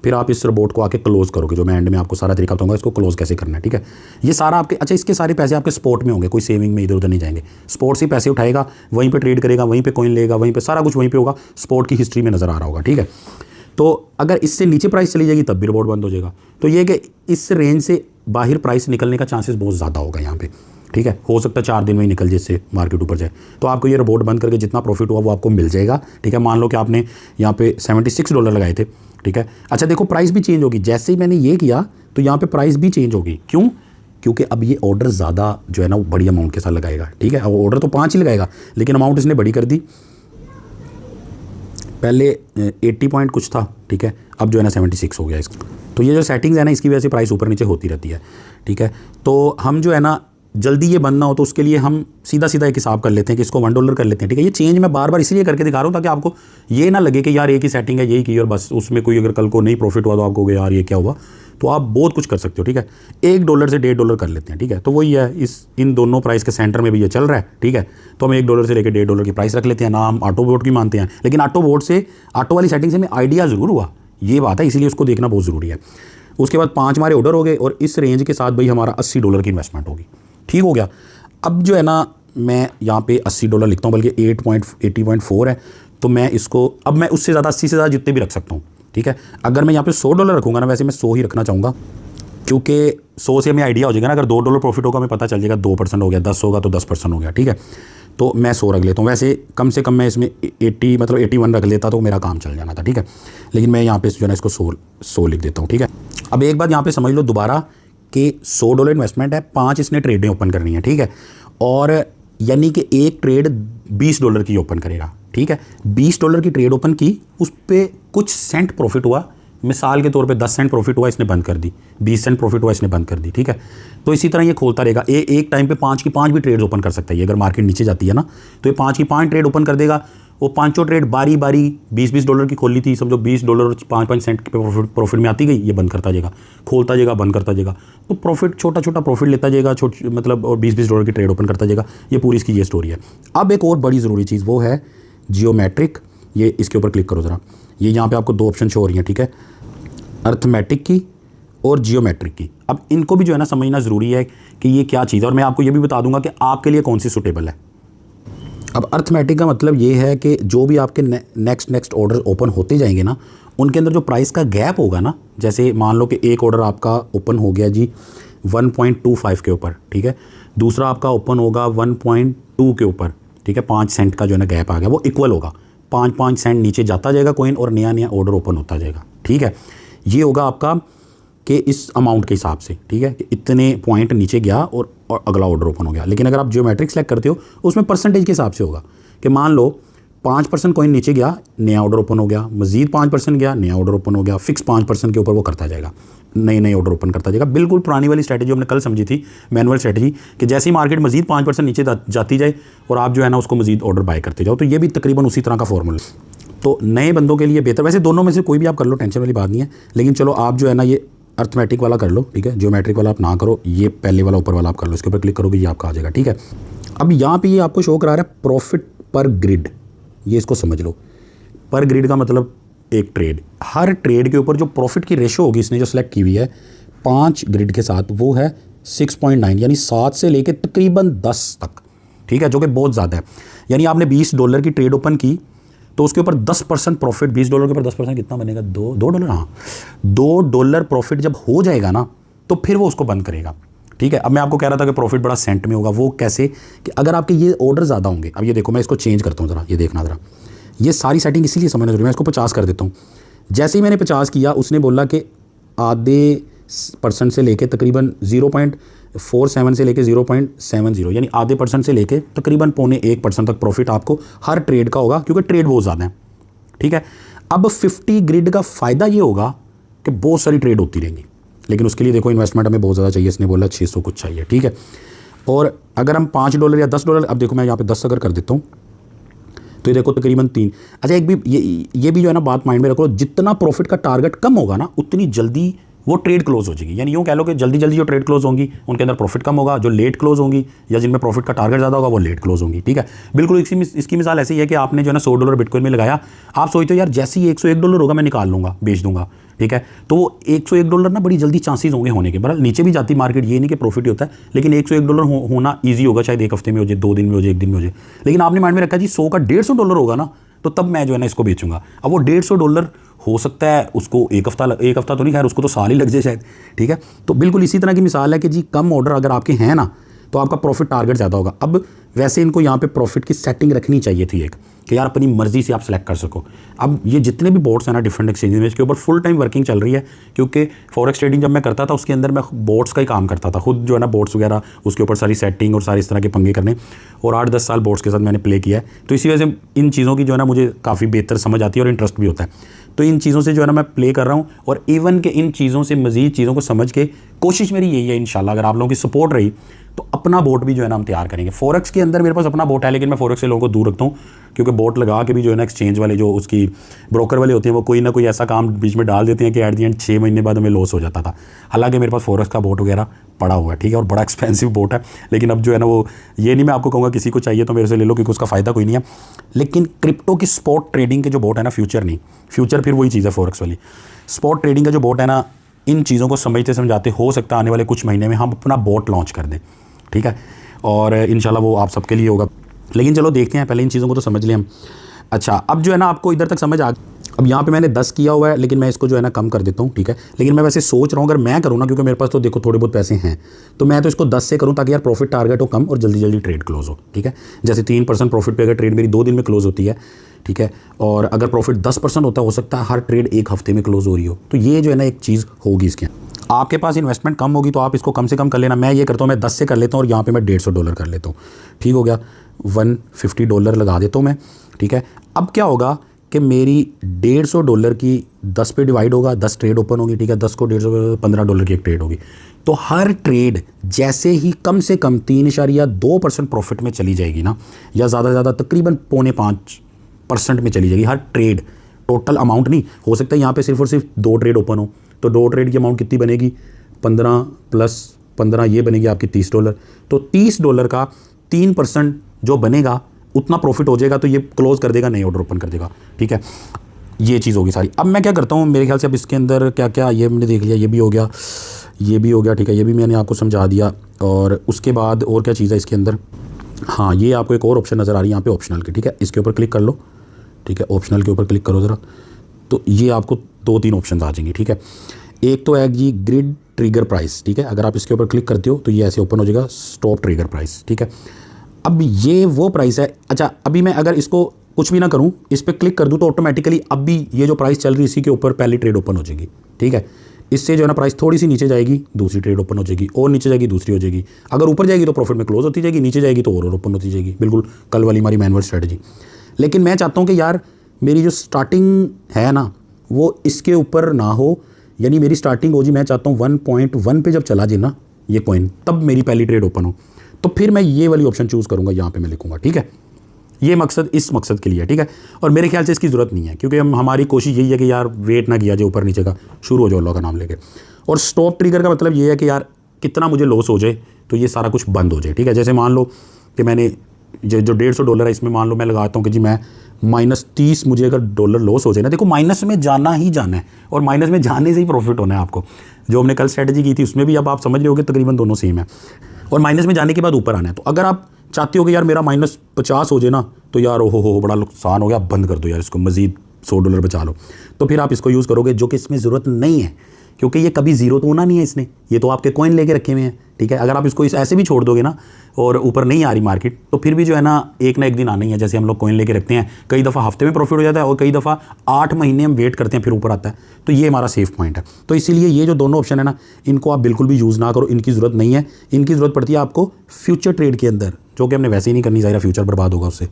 फिर आप इस रोबोट को आके क्लोज़ करोगे, जो मैं एंड में आपको सारा तरीका बताऊंगा इसको क्लोज़ कैसे करना है, ठीक है। ये सारा आपके, अच्छा इसके सारे पैसे आपके स्पॉट में होंगे, कोई सेविंग में इधर उधर नहीं जाएंगे। स्पॉट से पैसे उठाएगा, वहीं पे ट्रेड करेगा, वहीं पे कॉइन लेगा, वहीं पे सारा कुछ वहीं पे होगा, स्पॉट की हिस्ट्री में नज़र आ रहा होगा, ठीक है। तो अगर इससे नीचे प्राइस चली जाएगी तब भी रोबोट बंद हो जाएगा। तो ये कि इस रेंज से बाहर प्राइस निकलने का चांसेस बहुत ज़्यादा होगा यहाँ पे, ठीक है। हो सकता है 4 दिन में ही निकल जाए, इससे मार्केट ऊपर जाए, तो आपको ये रोबोट बंद करके जितना प्रॉफिट हुआ वो आपको मिल जाएगा, ठीक है। मान लो कि आपने यहाँ पे $76 लगाए थे, ठीक है। अच्छा देखो प्राइस भी चेंज होगी, जैसे ही मैंने ये किया तो यहाँ पे प्राइस भी चेंज होगी। क्यों? क्योंकि अब ये ऑर्डर ज़्यादा जो है ना वो बड़ी अमाउंट के साथ लगाएगा, ठीक है। अब ऑर्डर तो 5 ही लगाएगा, लेकिन अमाउंट इसने बड़ी कर दी। पहले 80 पॉइंट कुछ था, ठीक है, अब जो है ना 76 हो गया इसका। तो ये जो सेटिंग्स है ना, इसकी वजह से प्राइस ऊपर नीचे होती रहती है, ठीक है। तो हम जो है ना जल्दी ये बनना हो तो उसके लिए हम सीधा सीधा एक हिसाब कर लेते हैं कि इसको $1 कर लेते हैं, ठीक है। ये चेंज मैं बार बार इसलिए करके दिखा रहा हूँ ताकि आपको ये ना लगे कि यार एक ही सेटिंग है, यही की और बस, उसमें कोई अगर कल को नहीं प्रॉफिट हुआ तो आपको यार ये क्या हुआ। तो आप बहुत कुछ कर सकते हो, ठीक है। $1 से $1.5 कर लेते हैं, ठीक है। तो वही है, इन दोनों प्राइस के सेंटर में भी ये चल रहा है, ठीक है। तो हम $1 से लेकर $1.5 की प्राइस रख लेते हैं ना। हम ऑटो बोट की मानते हैं, लेकिन ऑटो बोट से, ऑटो वाली सेटिंग से हमें आइडिया ज़रूर हुआ, ये बात है, इसीलिए उसको देखना बहुत ज़रूरी है। उसके बाद 5 हमारे ऑर्डर हो गए और इस रेंज के साथ भाई हमारा $80 की इन्वेस्टमेंट होगी, ठीक हो गया। अब जो है ना मैं यहाँ पे $80 लिखता हूँ, बल्कि 80.4 है, तो मैं इसको, अब मैं उससे ज़्यादा 80 से ज़्यादा जितने भी रख सकता हूँ, ठीक है। अगर मैं यहाँ पे $100 रखूँगा ना, वैसे मैं 100 ही रखना चाहूँगा, क्योंकि 100 से हमें आइडिया हो जाएगा ना, अगर $2 प्रॉफिट होगा हमें पता चल जाएगा 2% हो गया, 10 होगा तो 10% हो गया, ठीक है। तो मैं 100 रख लेता हूँ। वैसे कम से कम मैं इसमें 80 मतलब 81 रख लेता तो मेरा काम चल जाना था, ठीक है। लेकिन मैं यहाँ पे जो है ना इसको 100 लिख देता हूँ, ठीक है। अब एक बात यहाँ पे समझ लो दोबारा कि $100 इन्वेस्टमेंट है, 5 इसने ट्रेडें ओपन करनी है, ठीक है। और यानी कि एक ट्रेड $20 की ओपन करेगा, ठीक है। $20 की ट्रेड ओपन की, उस पर कुछ सेंट प्रॉफिट हुआ, मिसाल के तौर पे 10 सेंट प्रॉफिट हुआ, इसने बंद कर दी, 20 सेंट प्रॉफिट हुआ, इसने बंद कर दी, ठीक है। तो इसी तरह ये खोलता रहेगा। एक टाइम पे 5 की 5 भी ट्रेड्स ओपन कर सकता है ये, अगर मार्केट नीचे जाती है ना तो ये 5 की 5 ट्रेड ओपन कर देगा। वो 5 ट्रेड बारी बारी $20 की खोली थी, समझो $20 5 सेंट के प्रॉफिट में आती गई, ये बंद करता जाएगा, खोलता जाएगा, बंद करता जाएगा। तो प्रॉफिट छोटा छोटा प्रॉफिट लेता जाएगा, मतलब और $20 की ट्रेड ओपन करता जाएगा। ये पूरी इसकी ये स्टोरी है। अब एक और बड़ी ज़रूरी चीज़ वो है जियोमेट्रिक। ये इसके ऊपर क्लिक करो ज़रा, ये यहाँ पे आपको 2 ऑप्शन शो हो रही हैं, ठीक है, अर्थमेटिक की और जियोमेट्रिक की। अब इनको भी जो है ना समझना ज़रूरी है कि ये क्या चीज़ है, और मैं आपको ये भी बता दूंगा कि आपके लिए कौन सी सूटेबल है। अब अर्थमेटिक का मतलब ये है कि जो भी आपके नेक्स्ट ऑर्डर ओपन होते जाएंगे ना, उनके अंदर जो प्राइस का गैप होगा ना, जैसे मान लो कि एक ऑर्डर आपका ओपन हो गया जी 1.25 के ऊपर, ठीक है, दूसरा आपका ओपन होगा 1.2 के ऊपर, ठीक है, 5 सेंट का जो है ना गैप आ गया, वो इक्वल होगा, 5 सेंट नीचे जाता जाएगा कॉइन और नया नया ऑर्डर ओपन होता जाएगा, ठीक है। ये होगा आपका कि इस अमाउंट के हिसाब से, ठीक है, कि इतने पॉइंट नीचे गया और अगला ऑर्डर ओपन हो गया। लेकिन अगर आप ज्योमेट्रिक सेलेक्ट करते हो उसमें परसेंटेज के हिसाब से होगा कि मान लो 5% कॉइन नीचे गया, नया ऑर्डर ओपन हो गया, मजीद 5% गया, नया ऑर्डर ओपन हो गया, फिक्स 5% के ऊपर वो करता जाएगा, नए नए ऑर्डर ओपन करता जाएगा। बिल्कुल पुरानी वाली स्ट्रैटेजी हमने कल समझी थी, मैनुअल स्ट्रैटेजी, कि जैसे ही मार्केट मजीद 5% नीचे जाती जाए और आप जो है ना उसको मजीद ऑर्डर बाय करते जाओ, तो ये भी तकरीबन उसी तरह का फॉर्मूला। तो नए बंदों के लिए बेहतर, वैसे दोनों में से कोई भी आप कर लो, टेंशन वाली बात नहीं है, लेकिन चलो आप जो है ना ये अर्थमेटिक वाला कर लो, ठीक है, ज्योमेट्रिक वाला आप ना करो, ये पहले वाला ऊपर वाला आप कर लो, इसके ऊपर क्लिक करोगे ये आपका आ जाएगा, ठीक है। अब यहाँ पे ये आपको शो करा रहा है प्रॉफिट पर ग्रिड, ये इसको समझ लो। पर ग्रिड का मतलब एक ट्रेड, हर ट्रेड के ऊपर जो प्रॉफिट की रेशो होगी इसने जो सेलेक्ट की हुई है 5 ग्रिड के साथ, वो है 6.9, यानी 7 से लेके तकरीबन 10 तक, ठीक है, जो कि बहुत ज़्यादा है। यानी आपने $20 की ट्रेड ओपन की तो उसके ऊपर 10% प्रॉफिट, $20 के ऊपर 10% कितना बनेगा, $2, हाँ, $2 प्रॉफिट जब हो जाएगा ना तो फिर वो उसको बंद करेगा, ठीक है। अब मैं आपको कह रहा था कि प्रॉफिट बड़ा सेंट में होगा, वो कैसे कि अगर आपके ये ऑर्डर ज़्यादा होंगे, अब ये देखो मैं इसको चेंज करता हूँ ज़रा, ये देखना ज़रा, ये सारी सेटिंग इसीलिए समझना जरूरी है, मैं इसको 50 कर देता हूँ। जैसे ही मैंने 50 किया उसने बोला कि आधे % से लेके तकरीबन 0.47 से लेके 0.70, यानी आधे % से लेके तकरीबन 0.25% तक प्रॉफिट आपको हर ट्रेड का होगा, क्योंकि ट्रेड बहुत ज़्यादा है, ठीक है। अब 50 ग्रिड का फ़ायदा ये होगा कि बहुत सारी ट्रेड होती रहेंगी, लेकिन उसके लिए देखो इन्वेस्टमेंट हमें बहुत ज़्यादा चाहिए, इसने बोला 600 कुछ चाहिए, ठीक है। और अगर हम $5 या $10, अब देखो मैं यहाँ पे 10 अगर कर देता हूँ तो ये देखो तकरीबन 3। अच्छा एक भी ये भी जो है ना बात माइंड में रखो, जितना प्रॉफिट का टारगेट कम होगा ना उतनी जल्दी वो ट्रेड क्लोज हो जाएगी। यानी यूँ कह लो कि जल्दी जल्दी जो ट्रेड क्लोज होंगी उनके अंदर प्रॉफिट कम होगा, जो लेट क्लोज होंगी या जिनमें प्रॉफिट का टारगेट ज़्यादा होगा वो लेट क्लोज होंगी, ठीक है। बिल्कुल इसकी मिसाल ऐसी है कि आपने जो है ना $100 बिटकॉइन में लगाया, आप सोचते हो यार जैसे ही $101 होगा मैं निकाल लूँगा, बेच दूंगा, ठीक है। तो वो $101 ना बड़ी जल्दी चांसेस होंगे होने के, बहरहाल नीचे भी जाती मार्केट, ये नहीं कि प्रॉफिट ही होता है, लेकिन $101 होना ईजी होगा, शायद एक हफ्ते में हो जाए, 2 दिन में हो जाए, 1 दिन में हो जाए। लेकिन आपने माइंड में रखा जी 100 का $150 होगा ना, तो तब मैं जो है ना इसको बेचूंगा। अब वो $150 हो सकता है उसको एक हफ्ता तो नहीं, खैर उसको तो साल ही लग जाए शायद, ठीक है। तो बिल्कुल इसी तरह की मिसाल है कि जी कम ऑर्डर अगर आपके हैं ना तो आपका प्रॉफिट टारगेट ज़्यादा होगा। अब वैसे इनको यहाँ पे प्रॉफिट की सेटिंग रखनी चाहिए थी एक, कि यार अपनी मर्जी से आप सेलेक्ट कर सको। अब ये जितने भी बोर्ड्स हैं ना डिफरेंट एक्सचेंज में, इसके ऊपर फुल टाइम वर्किंग चल रही है, क्योंकि फॉरेक्स ट्रेडिंग जब मैं करता था उसके अंदर मैं बोर्ड्स का ही काम करता था खुद, जो है ना बोर्ड्स वगैरह उसके ऊपर सारी सेटिंग और सारी इस तरह के पंगे करने, और 8-10 साल बोर्ड्स के साथ मैंने प्ले किया है। तो इसी वजह से इन चीज़ों की जो है ना मुझे काफ़ी बेहतर समझ आती है और इंटरेस्ट भी होता है। तो इन चीज़ों से जो है ना मैं प्ले कर रहा हूँ, और इवन के इन चीज़ों से मज़ीद चीज़ों को समझ के कोशिश मेरी यही है इंशाल्लाह, अगर आप लोगों की सपोर्ट रही तो अपना बोट भी जो है ना हम तैयार करेंगे। फॉरेक्स के अंदर मेरे पास अपना बोट है, लेकिन मैं फॉरेक्स से लोगों को दूर रखता हूँ, क्योंकि बोट लगा के भी जो है ना एक्सचेंज वाले जो उसकी ब्रोकर वाले होते हैं वो कोई ना कोई ऐसा काम बीच में डाल देते हैं कि एट दी एंड 6 महीने बाद हमें लॉस हो जाता था। हालांकि मेरे पास फॉरेक्स का बोट वगैरह पड़ा हुआ है, ठीक है, और बड़ा एक्सपेंसिव बोट है, लेकिन अब जो है ना वो ये नहीं मैं आपको कहूँगा किसी को चाहिए तो मेरे से ले लो, क्योंकि उसका फ़ायदा कोई नहीं है। लेकिन क्रिप्टो की स्पॉट ट्रेडिंग के जो बोट है ना, फ्यूचर नहीं, फ्यूचर फिर वही चीज़ है फॉरेक्स वाली, स्पॉट ट्रेडिंग का जो बोट है ना, इन चीज़ों को समझते समझाते हो सकता है आने वाले कुछ महीने में हम अपना बोट लॉन्च कर दें, ठीक है, और इंशाल्लाह वो आप सबके लिए होगा। लेकिन चलो देखते हैं, पहले इन चीज़ों को तो समझ लें हम। अच्छा अब जो है ना आपको इधर तक समझ आ, अब यहाँ पे मैंने 10 किया हुआ है, लेकिन मैं इसको जो है ना कम कर देता हूँ, ठीक है। लेकिन मैं वैसे सोच रहा हूँ अगर मैं करूँ ना, क्योंकि मेरे पास तो देखो थोड़े बहुत पैसे हैं, तो मैं तो इसको 10 से करूँ ताकि यार प्रॉफिट टारगेट हो कम और जल्दी जल्दी ट्रेड क्लोज हो, ठीक है। जैसे 3% प्रॉफिट पे अगर ट्रेड मेरी 2 दिन में क्लोज होती है, ठीक है, और अगर प्रॉफिट 10% होता है, हो सकता है हर ट्रेड 1 हफ्ते में क्लोज हो रही हो, तो ये जो है ना एक चीज़ होगी इसके। आपके पास इन्वेस्टमेंट कम होगी तो आप इसको कम से कम कर लेना। मैं ये करता हूँ, मैं 10 से कर लेता हूँ और यहाँ पे मैं $150 कर लेता हूँ, ठीक हो गया, $150 लगा देता हूँ मैं, ठीक है। अब क्या होगा कि मेरी $150 की 10 पे डिवाइड होगा, 10 ट्रेड ओपन होगी, ठीक है, 10 को $150, $15 की एक ट्रेड होगी। तो हर ट्रेड जैसे ही कम से कम 3.2% प्रॉफिट में चली जाएगी ना, या ज़्यादा से ज़्यादा तकरीबन 0.5% में चली जाएगी हर ट्रेड, टोटल अमाउंट नहीं हो सकता यहाँ पे सिर्फ और सिर्फ 2 ट्रेड ओपन हो, तो 2 ट्रेड की अमाउंट कितनी बनेगी, 15 + 15 ये बनेगी आपकी $30। तो $30 का 3% जो बनेगा उतना प्रॉफिट हो जाएगा, तो ये क्लोज कर देगा, नई ऑर्डर ओपन कर देगा, ठीक है। ये चीज़ होगी सारी। अब मैं क्या करता हूँ, मेरे ख्याल से अब इसके अंदर क्या क्या ये मैंने देख लिया, ये भी हो गया, ये भी हो गया, ठीक है, ये भी मैंने आपको समझा दिया। और उसके बाद और क्या चीज़ है इसके अंदर, हाँ, ये आपको एक और ऑप्शन नज़र आ रही है यहाँ पे ऑप्शनल की, ठीक है, इसके ऊपर क्लिक कर लो, ठीक है, ऑप्शनल के ऊपर क्लिक करो ज़रा, तो ये आपको 2-3 ऑप्शन आ जाएंगे, ठीक है। एक तो है जी ग्रिड ट्रिगर प्राइस, ठीक है, अगर आप इसके ऊपर क्लिक करते हो तो ये ऐसे ओपन हो जाएगा स्टॉप ट्रिगर प्राइस, ठीक है। अब ये वो प्राइस है, अच्छा अभी मैं अगर इसको कुछ भी ना करूँ, इस पर क्लिक कर दूँ तो ऑटोमेटिकली अब भी ये जो प्राइस चल रही है इसी के ऊपर पहली ट्रेड ओपन हो जाएगी, ठीक है। इससे जो है ना प्राइस थोड़ी सी नीचे जाएगी, दूसरी ट्रेड ओपन हो जाएगी, और नीचे जाएगी दूसरी हो जाएगी, अगर ऊपर जाएगी तो प्रॉफिट में क्लोज होती जाएगी, नीचे जाएगी तो और ओपन होती जाएगी, बिल्कुल कल वाली हमारी मैनुअल स्ट्रेटजी। लेकिन मैं चाहता हूँ कि यार मेरी जो स्टार्टिंग है ना वो इसके ऊपर ना हो, यानी मेरी स्टार्टिंग हो जी, मैं चाहता हूँ 1.1 पे जब चला जाए ना ये कॉइन, तब मेरी पहली ट्रेड ओपन हो, तो फिर मैं ये वाली ऑप्शन चूज़ करूँगा, यहाँ पे मैं लिखूँगा, ठीक है। ये मकसद इस मकसद के लिए है, ठीक है। और मेरे ख्याल से इसकी ज़रूरत नहीं है, क्योंकि हमारी कोशिश यही है कि यार वेट ना किया जाए ऊपर नीचे का, शुरू हो जाओ अल्लाह का नाम लेके। और स्टॉप ट्रिगर का मतलब ये है कि यार कितना मुझे लॉस हो जाए तो ये सारा कुछ बंद हो जाए, ठीक है। जैसे मान लो कि मैंने जो $150 है इसमें मान लो मैं लगाता हूँ कि जी मैं -30 मुझे अगर डॉलर लॉस हो जाए ना, देखो माइनस में जाना ही जाना है, और माइनस में जाने से ही प्रॉफिट होना है आपको। जो हमने कल स्ट्रेटजी की थी उसमें भी अब आप समझ रहे हो कि तकरीबन दोनों सेम है, और माइनस में जाने के बाद ऊपर आना है। तो अगर आप चाहते हो कि यार मेरा -50 हो जाए ना, तो यार हो बड़ा नुकसान हो गया, बंद कर दो यार इसको, मज़ीद $100 बचा लो, तो फिर आप इसको यूज़ करोगे, जो कि इसमें ज़रूरत नहीं है, क्योंकि ये कभी ज़ीरो तो होना नहीं है इसने, ये तो आपके कॉइन लेके रखे हुए हैं, ठीक है। अगर आप इसको ऐसे भी छोड़ दोगे ना और ऊपर नहीं आ रही मार्केट, तो फिर भी जो है ना एक दिन आना ही है। जैसे हम लोग कॉइन लेके रखते हैं, कई दफ़ा हफ्ते में प्रॉफिट हो जाता है और कई दफ़ा 8 महीने हम वेट करते हैं फिर ऊपर आता है, तो ये हमारा सेफ पॉइंट है। तो इसीलिए ये जो दोनों ऑप्शन है ना, इनको आप बिल्कुल भी यूज़ ना करो, इनकी ज़रूरत नहीं है। इनकी ज़रूरत पड़ती है आपको फ्यूचर ट्रेड के अंदर, जो कि हमने वैसे ही नहीं करनी, ज़ाहिर फ्यूचर बर्बाद होगा उससे।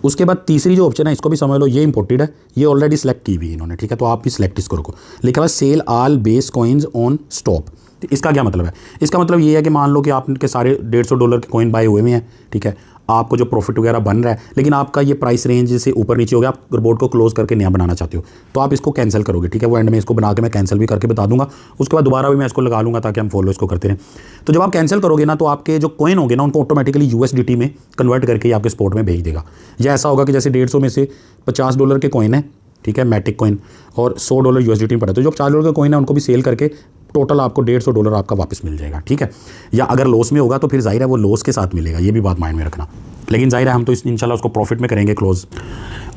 उसके बाद तीसरी जो ऑप्शन है इसको भी समझ लो, ये इंपॉर्टेंट है, ये ऑलरेडी सेलेक्ट की हुई है इन्होंने, ठीक है। तो आप भी सिलेक्ट इसको रखो, लिखा हुआ sell all base coins on stop. इसका क्या मतलब है? इसका मतलब ये है कि मान लो कि आपके सारे $150 के कॉइन बाय हुए हुए हैं, ठीक है, आपको जो प्रॉफिट वगैरह बन रहा है, लेकिन आपका ये प्राइस रेंज से ऊपर नीचे हो गया, आप रिपोर्ट को क्लोज करके नया बनाना चाहते हो, तो आप इसको कैंसिल करोगे, ठीक है। वो एंड में इसको बना के मैं कैंसिल भी करके बता दूंगा, उसके बाद दोबारा भी मैं इसको लगा लूँगा ताकि हम फॉलो इसको करते रहें। तो जब आप कैंसिल करोगे ना, तो आपके जो कॉइन होंगे ना उनको ऑटोमेटिकली USDT में कन्वर्ट करके आपके स्पॉट में भेज देगा। या ऐसा होगा कि जैसे 150 में से $50 के कॉइन है, ठीक है, मैटिक कॉइन, और $100 USDT में पड़ा, तो जो $50 का कॉइन है उनको भी सेल करके टोटल आपको $150 आपका वापस मिल जाएगा, ठीक है। या अगर लॉस में होगा तो फिर जाहिर है वो लॉस के साथ मिलेगा, ये भी बात माइंड में रखना। लेकिन जाहिर है हम तो इंशाल्लाह उसको प्रॉफिट में करेंगे क्लोज।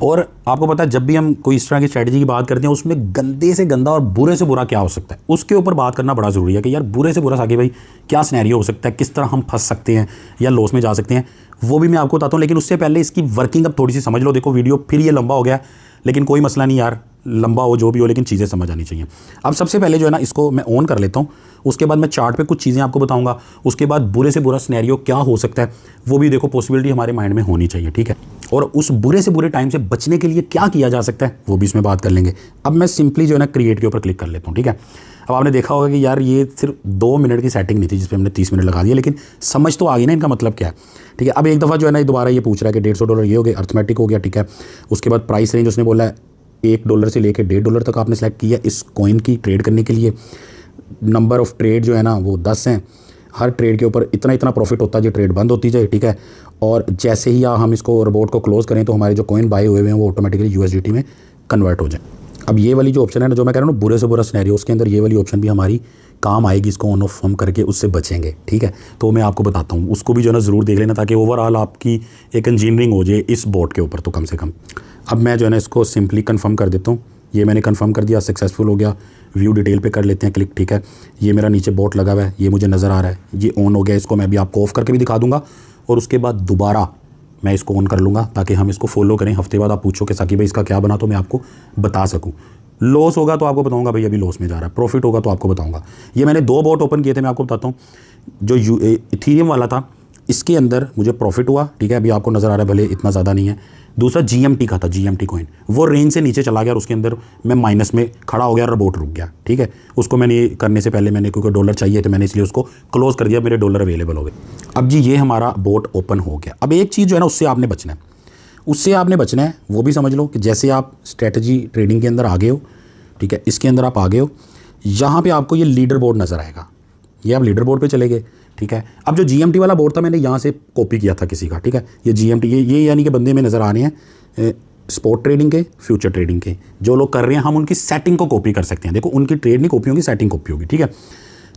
और आपको पता है जब भी हम कोई इस तरह की स्ट्रैटेजी की बात करते हैं, उसमें गंदे से गंदा और बुरे से बुरा क्या हो सकता है उसके ऊपर बात करना बड़ा ज़रूरी है कि यार बुरे से बुरा साकिब भाई क्या सिनेरियो हो सकता है, किस तरह हम फंस सकते हैं या लॉस में जा सकते हैं, वो भी मैं आपको बताता हूँ। लेकिन उससे पहले इसकी वर्किंग अब थोड़ी सी समझ लो। देखो वीडियो फिर ये लंबा हो गया, लेकिन कोई मसला नहीं यार, लंबा हो जो भी हो, लेकिन चीज़ें समझ आनी चाहिए। अब सबसे पहले जो है ना इसको मैं ऑन कर लेता हूँ, उसके बाद मैं चार्ट पे कुछ चीज़ें आपको बताऊंगा, उसके बाद बुरे से बुरा सिनेरियो क्या हो सकता है वो भी देखो पॉसिबिलिटी हमारे माइंड में होनी चाहिए, ठीक है। और उस बुरे से बुरे टाइम से बचने के लिए क्या किया जा सकता है वो भी इसमें बात कर लेंगे। अब मैं सिंपली जो है ना क्रिएट के ऊपर क्लिक कर लेता हूँ, ठीक है। अब आपने देखा होगा कि यार ये सिर्फ 2 मिनट की सेटिंग नहीं थी जिस पर हमने 30 मिनट लगा दिया, लेकिन समझ तो आ गई ना इनका मतलब क्या है, ठीक है। अब एक दफ़ा जो है ना दोबारा ये पूछ रहा है कि $150 ये हो गया, अर्थमेटिक हो गया, ठीक है। उसके बाद प्राइस रेंज उसने बोला है $1 से लेकर $1.5 तक आपने सेलेक्ट किया इस कॉइन की ट्रेड करने के लिए। नंबर ऑफ़ ट्रेड जो है ना वो 10 हैं, हर ट्रेड के ऊपर इतना इतना प्रॉफिट होता है जो ट्रेड बंद होती जाए, ठीक है। और जैसे ही हम इसको रोबोट को क्लोज़ करें तो हमारे जो कॉइन बाय हुए हैं वो ऑटोमेटिकली USDT में कन्वर्ट हो जाए। अब ये वाली जो ऑप्शन है ना, जो मैं कह रहा हूँ बुरे से बुरा सिनेरियो, उसके अंदर ये वाली ऑप्शन भी हमारी काम आएगी, इसको ऑन ऑफ हम करके उससे बचेंगे, ठीक है। तो मैं आपको बताता हूँ, उसको भी जो है ना ज़रूर देख लेना ताकि ओवरऑल आपकी एक इंजीनियरिंग हो जाए इस बोट के ऊपर तो कम से कम। अब मैं जो है ना इसको सिंपली कन्फर्म कर देता हूँ, ये मैंने कन्फर्म कर दिया, सक्सेसफुल हो गया। व्यू डिटेल पे कर लेते हैं क्लिक, ठीक है। ये मेरा नीचे बोट लगा हुआ है, ये मुझे नज़र आ रहा है, ये ऑन हो गया। इसको मैं भी आपको ऑफ करके भी दिखा दूंगा और उसके बाद दोबारा मैं इसको ऑन कर लूँगा ताकि हम इसको फॉलो करें। हफ्ते बाद आप पूछो कि साकिब भाई इसका क्या बना, तो मैं आपको बता सकूँ। लॉस होगा तो आपको बताऊंगा भाई अभी लॉस में जा रहा है, प्रॉफिट होगा तो आपको बताऊंगा। ये मैंने 2 बॉट ओपन किए थे, मैं आपको बताता हूँ। जो इथीरियम वाला था इसके अंदर मुझे प्रॉफिट हुआ, ठीक है, अभी आपको नज़र आ रहा है, भले इतना ज़्यादा नहीं है। दूसरा GMT का था, GMT कॉइन, वो रेंज से नीचे चला गया और उसके अंदर मैं माइनस में खड़ा हो गया और बोट रुक गया, ठीक है। उसको मैंने करने से पहले मैंने क्योंकि डॉलर चाहिए तो मैंने इसलिए उसको क्लोज़ कर दिया, मेरे डॉलर अवेलेबल हो गए। अब जी ये हमारा बोट ओपन हो गया। अब एक चीज़ जो है ना उससे आपने बचना है, वो भी समझ लो कि जैसे आप स्ट्रेटजी ट्रेडिंग के अंदर आ गए हो, ठीक है, इसके अंदर आप आ गए हो, यहाँ पे आपको ये लीडर बोर्ड नज़र आएगा, ये आप लीडर बोर्ड पे चले गए, ठीक है। अब जो GMT वाला बोर्ड था मैंने यहाँ से कॉपी किया था किसी का, ठीक है। ये GMT ये यानी कि बंदे में नज़र आ रहे हैं स्पॉट ट्रेडिंग के, फ्यूचर ट्रेडिंग के जो लोग कर रहे हैं, हम उनकी सेटिंग को कॉपी कर सकते हैं। देखो उनकी ट्रेड नहीं कॉपी होगी, सेटिंग कॉपी होगी, ठीक है।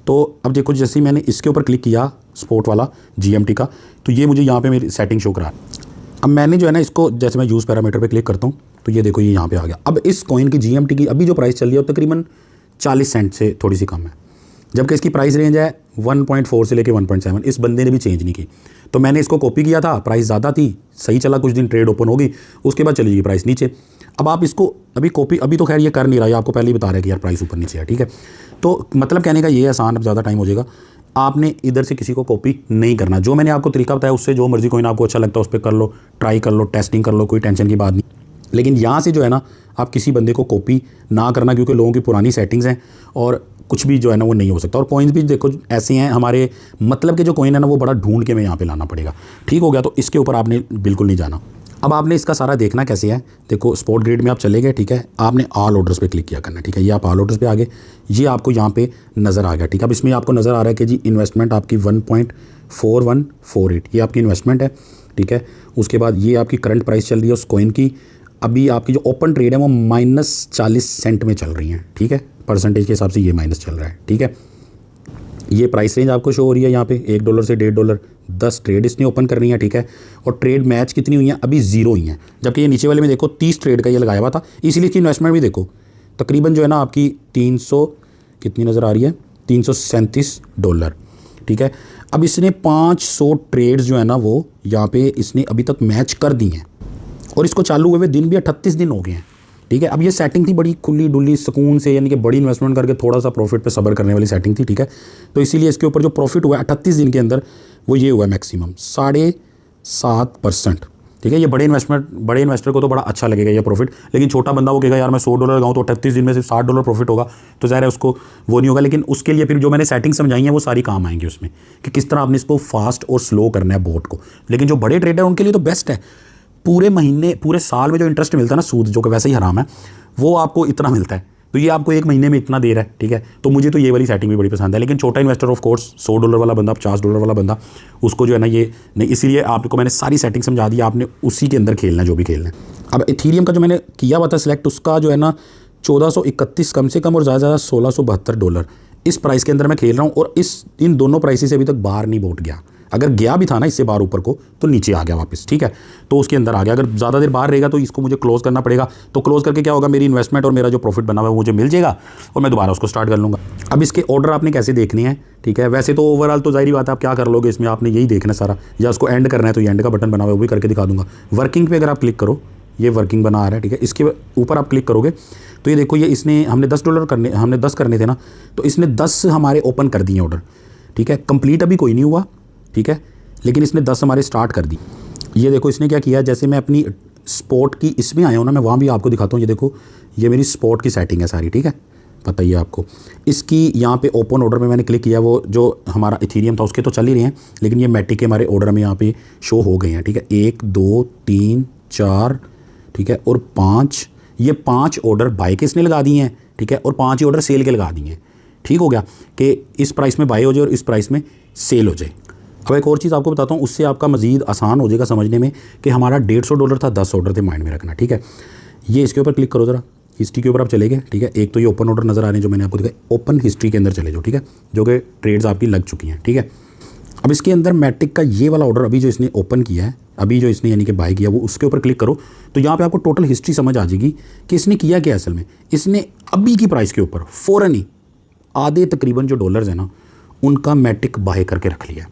तो अब देखो जैसे ही मैंने इसके ऊपर क्लिक किया स्पोर्ट वाला GMT का, तो ये मुझे यहाँ पे मेरी सेटिंग शो करा। अब मैंने जो है ना इसको जैसे मैं यूज़ पैरामीटर पे क्लिक करता हूँ तो ये देखो ये यहाँ पे आ गया। अब इस कॉइन की GMT की अभी जो प्राइस चल रही है वो तकरीबन 40 सेंट से थोड़ी सी कम है, जबकि इसकी प्राइस रेंज है 1.4 से लेके 1.7। इस बंदे ने भी चेंज नहीं की, तो मैंने इसको कॉपी किया था, प्राइस ज़्यादा थी, सही चला, कुछ दिन ट्रेड ओपन होगी, उसके बाद चली गई प्राइस नीचे। अब आप इसको अभी कॉपी, अभी तो खैर ये कर नहीं रहा है, आपको पहले ही बता रहा है कि यार प्राइस ऊपर नीचे है, ठीक है। तो मतलब कहने का ये आसान, अब ज़्यादा टाइम हो जाएगा, आपने इधर से किसी को कॉपी नहीं करना। जो मैंने आपको तरीका बताया उससे जो मर्जी कोई ना आपको अच्छा लगता है उस पर कर लो, ट्राई कर लो, टेस्टिंग कर लो, कोई टेंशन की बात नहीं। लेकिन यहाँ से जो है ना आप किसी बंदे को कॉपी ना करना, क्योंकि लोगों की पुरानी सेटिंग्स हैं और कुछ भी जो है ना वो नहीं हो सकता। और कॉइन्स भी देखो ऐसे हैं, हमारे मतलब के जो कॉइन है ना वो बड़ा ढूंढ के मैं यहाँ पे लाना पड़ेगा, ठीक हो गया। तो इसके ऊपर आपने बिल्कुल नहीं जाना। अब आपने इसका सारा देखना कैसे है, देखो स्पॉट ग्रिड में आप चले गए, ठीक है, आपने ऑल ऑर्डर्स पे क्लिक किया करना, ठीक है। ये आप ऑल ऑर्डर्स पे आ गए, ये आपको यहाँ पे नज़र आ गया, ठीक है। अब इसमें आपको नज़र आ रहा है कि जी इन्वेस्टमेंट आपकी 1.4148 ये आपकी इन्वेस्टमेंट है, ठीक है। उसके बाद ये आपकी करंट प्राइस चल रही है उस कॉइन की, अभी आपकी जो ओपन ट्रेड है वो -40 सेंट में चल रही है, ठीक है। परसेंटेज के हिसाब से ये माइनस चल रहा है, ठीक है। ये प्राइस रेंज आपको शो हो रही है यहाँ पे $1 से $1.5, 10 ट्रेड इसने ओपन करनी है, ठीक है। और ट्रेड मैच कितनी हुई हैं, अभी 0 हुई हैं, जबकि ये नीचे वाले में देखो 30 ट्रेड का ये लगाया हुआ था, इसीलिए इसकी इन्वेस्टमेंट भी देखो तकरीबन जो है ना आपकी 300 कितनी नज़र आ रही है, $337, ठीक है। अब इसने 500 ट्रेड्स जो है ना वो यहाँ पे इसने अभी तक मैच कर दी हैं, और इसको चालू हुए दिन भी 38 दिन हो गए हैं, ठीक है। अब ये सेटिंग थी बड़ी खुली डुली सुकून से, यानी कि बड़ी इन्वेस्टमेंट करके थोड़ा सा प्रॉफिट पे सब्र करने वाली सेटिंग थी, ठीक है। तो इसीलिए इसके ऊपर जो प्रॉफिट हुआ 38 दिन के अंदर वो ये हुआ मैक्सिमम 7.5%, ठीक है। ये बड़े इन्वेस्टर को तो बड़ा अच्छा लगेगा ये प्रॉफिट, लेकिन छोटा बंदा वो कहेगा यार मैं $100 लगाऊँ तो 38 दिन में सिर्फ $60 प्रॉफिट होगा, तो ज़ाहिर है उसको वो नहीं होगा। लेकिन उसके लिए फिर जो मैंने सेटिंग समझाई है वो सारी काम आएंगी उसमें, कि किस तरह आपने इसको फास्ट और स्लो करना है बोट को। लेकिन जो बड़े ट्रेडर उनके लिए तो बेस्ट है, पूरे महीने पूरे साल में जो इंटरेस्ट मिलता है ना, सूद जो कि वैसे ही हराम है, वो आपको इतना मिलता है, तो ये आपको एक महीने में इतना दे रहा है, ठीक है। तो मुझे तो ये वाली सेटिंग भी बड़ी पसंद है। लेकिन छोटा इन्वेस्टर ऑफ कोर्स $100 वाला बंदा, $50 वाला बंदा, उसको जो है ना ये नहीं, इसीलिए आपको मैंने सारी सेटिंग समझा दी, आपने उसी के अंदर खेलना है जो भी खेलना है। अब इथीरियम का जो मैंने किया हुआ था सिलेक्ट, उसका जो है ना 1431 कम से कम और ज़्यादा $1672 इस प्राइस के अंदर मैं खेल रहा हूँ, और इन दोनों प्राइस से अभी तक बाहर नहीं बोट गया। अगर गया भी था ना इससे बाहर ऊपर को तो नीचे आ गया वापस, ठीक है। तो उसके अंदर आ गया, अगर ज़्यादा देर बाहर रहेगा तो इसको मुझे क्लोज़ करना पड़ेगा। तो क्लोज़ करके क्या होगा, मेरी इन्वेस्टमेंट और मेरा जो प्रॉफिट बना हुआ है वो मुझे मिल जाएगा और मैं दोबारा उसको स्टार्ट कर लूँगा। अब इसके ऑर्डर आपने कैसे देखने हैं, ठीक है। वैसे तो ओवरऑल तो ज़ाहिर बात है आप क्या कर लोगे इसमें, आपने यही देखना सारा, या उसको एंड करना है तो एंड का बटन बना हुआ है वो भी करके दिखा दूँगा। वर्किंग पे अगर आप क्लिक करो, ये वर्किंग बना आ रहा है, ठीक है। इसके ऊपर आप क्लिक करोगे तो ये देखो, ये इसने हमने हमने 10 करने थे ना, तो इसने 10 हमारे ओपन कर दिए ऑर्डर, ठीक है। कंप्लीट अभी कोई नहीं हुआ, ठीक है, लेकिन इसने 10 हमारे स्टार्ट कर दी। ये देखो इसने क्या किया, जैसे मैं अपनी स्पॉट की इसमें आया हूँ ना, मैं वहाँ भी आपको दिखाता हूँ। ये देखो ये मेरी स्पॉट की सेटिंग है सारी, ठीक है, पता ही है आपको। इसकी यहाँ पे ओपन ऑर्डर में मैंने क्लिक किया, वो जो हमारा इथीरियम था उसके तो चल ही रहे हैं, लेकिन ये मैटिक के हमारे ऑर्डर में यहाँ पे शो हो गए हैं, ठीक है। 1 2 3 4, ठीक है, और 5, ये 5 ऑर्डर बाय के इसने लगा दिए हैं, ठीक है, और 5 ही ऑर्डर सेल के लगा दिए हैं। ठीक हो गया कि इस प्राइस में बाय हो जाए और इस प्राइस में सेल हो जाए। अब एक और चीज़ आपको बताता हूँ, उससे आपका मज़ीद आसान हो जाएगा समझने में, कि हमारा $150 था, 10 ऑर्डर थे, माइंड में रखना, ठीक है। ये इसके ऊपर क्लिक करो ज़रा, हिस्ट्री के ऊपर आप चले गए, ठीक है। एक तो ये ओपन ऑर्डर नज़र आ रहे हैं जो मैंने आपको दिखाया, ओपन हिस्ट्री के अंदर चले जाओ, ठीक है, जो कि ट्रेड्स आपकी लग चुकी हैं, ठीक है। अब इसके अंदर मैटिक का ये वाला ऑर्डर अभी जो इसने ओपन किया है, अभी जो इसने यानी कि बाय किया, वो उसके ऊपर क्लिक करो तो यहाँ पे आपको टोटल हिस्ट्री समझ आ जाएगी कि इसने किया क्या असल में। इसने अभी की प्राइस के ऊपर फ़ौरन ही आधे तकरीबन जो डॉलर्स हैं ना, उनका मैटिक बाय करके रख लिया,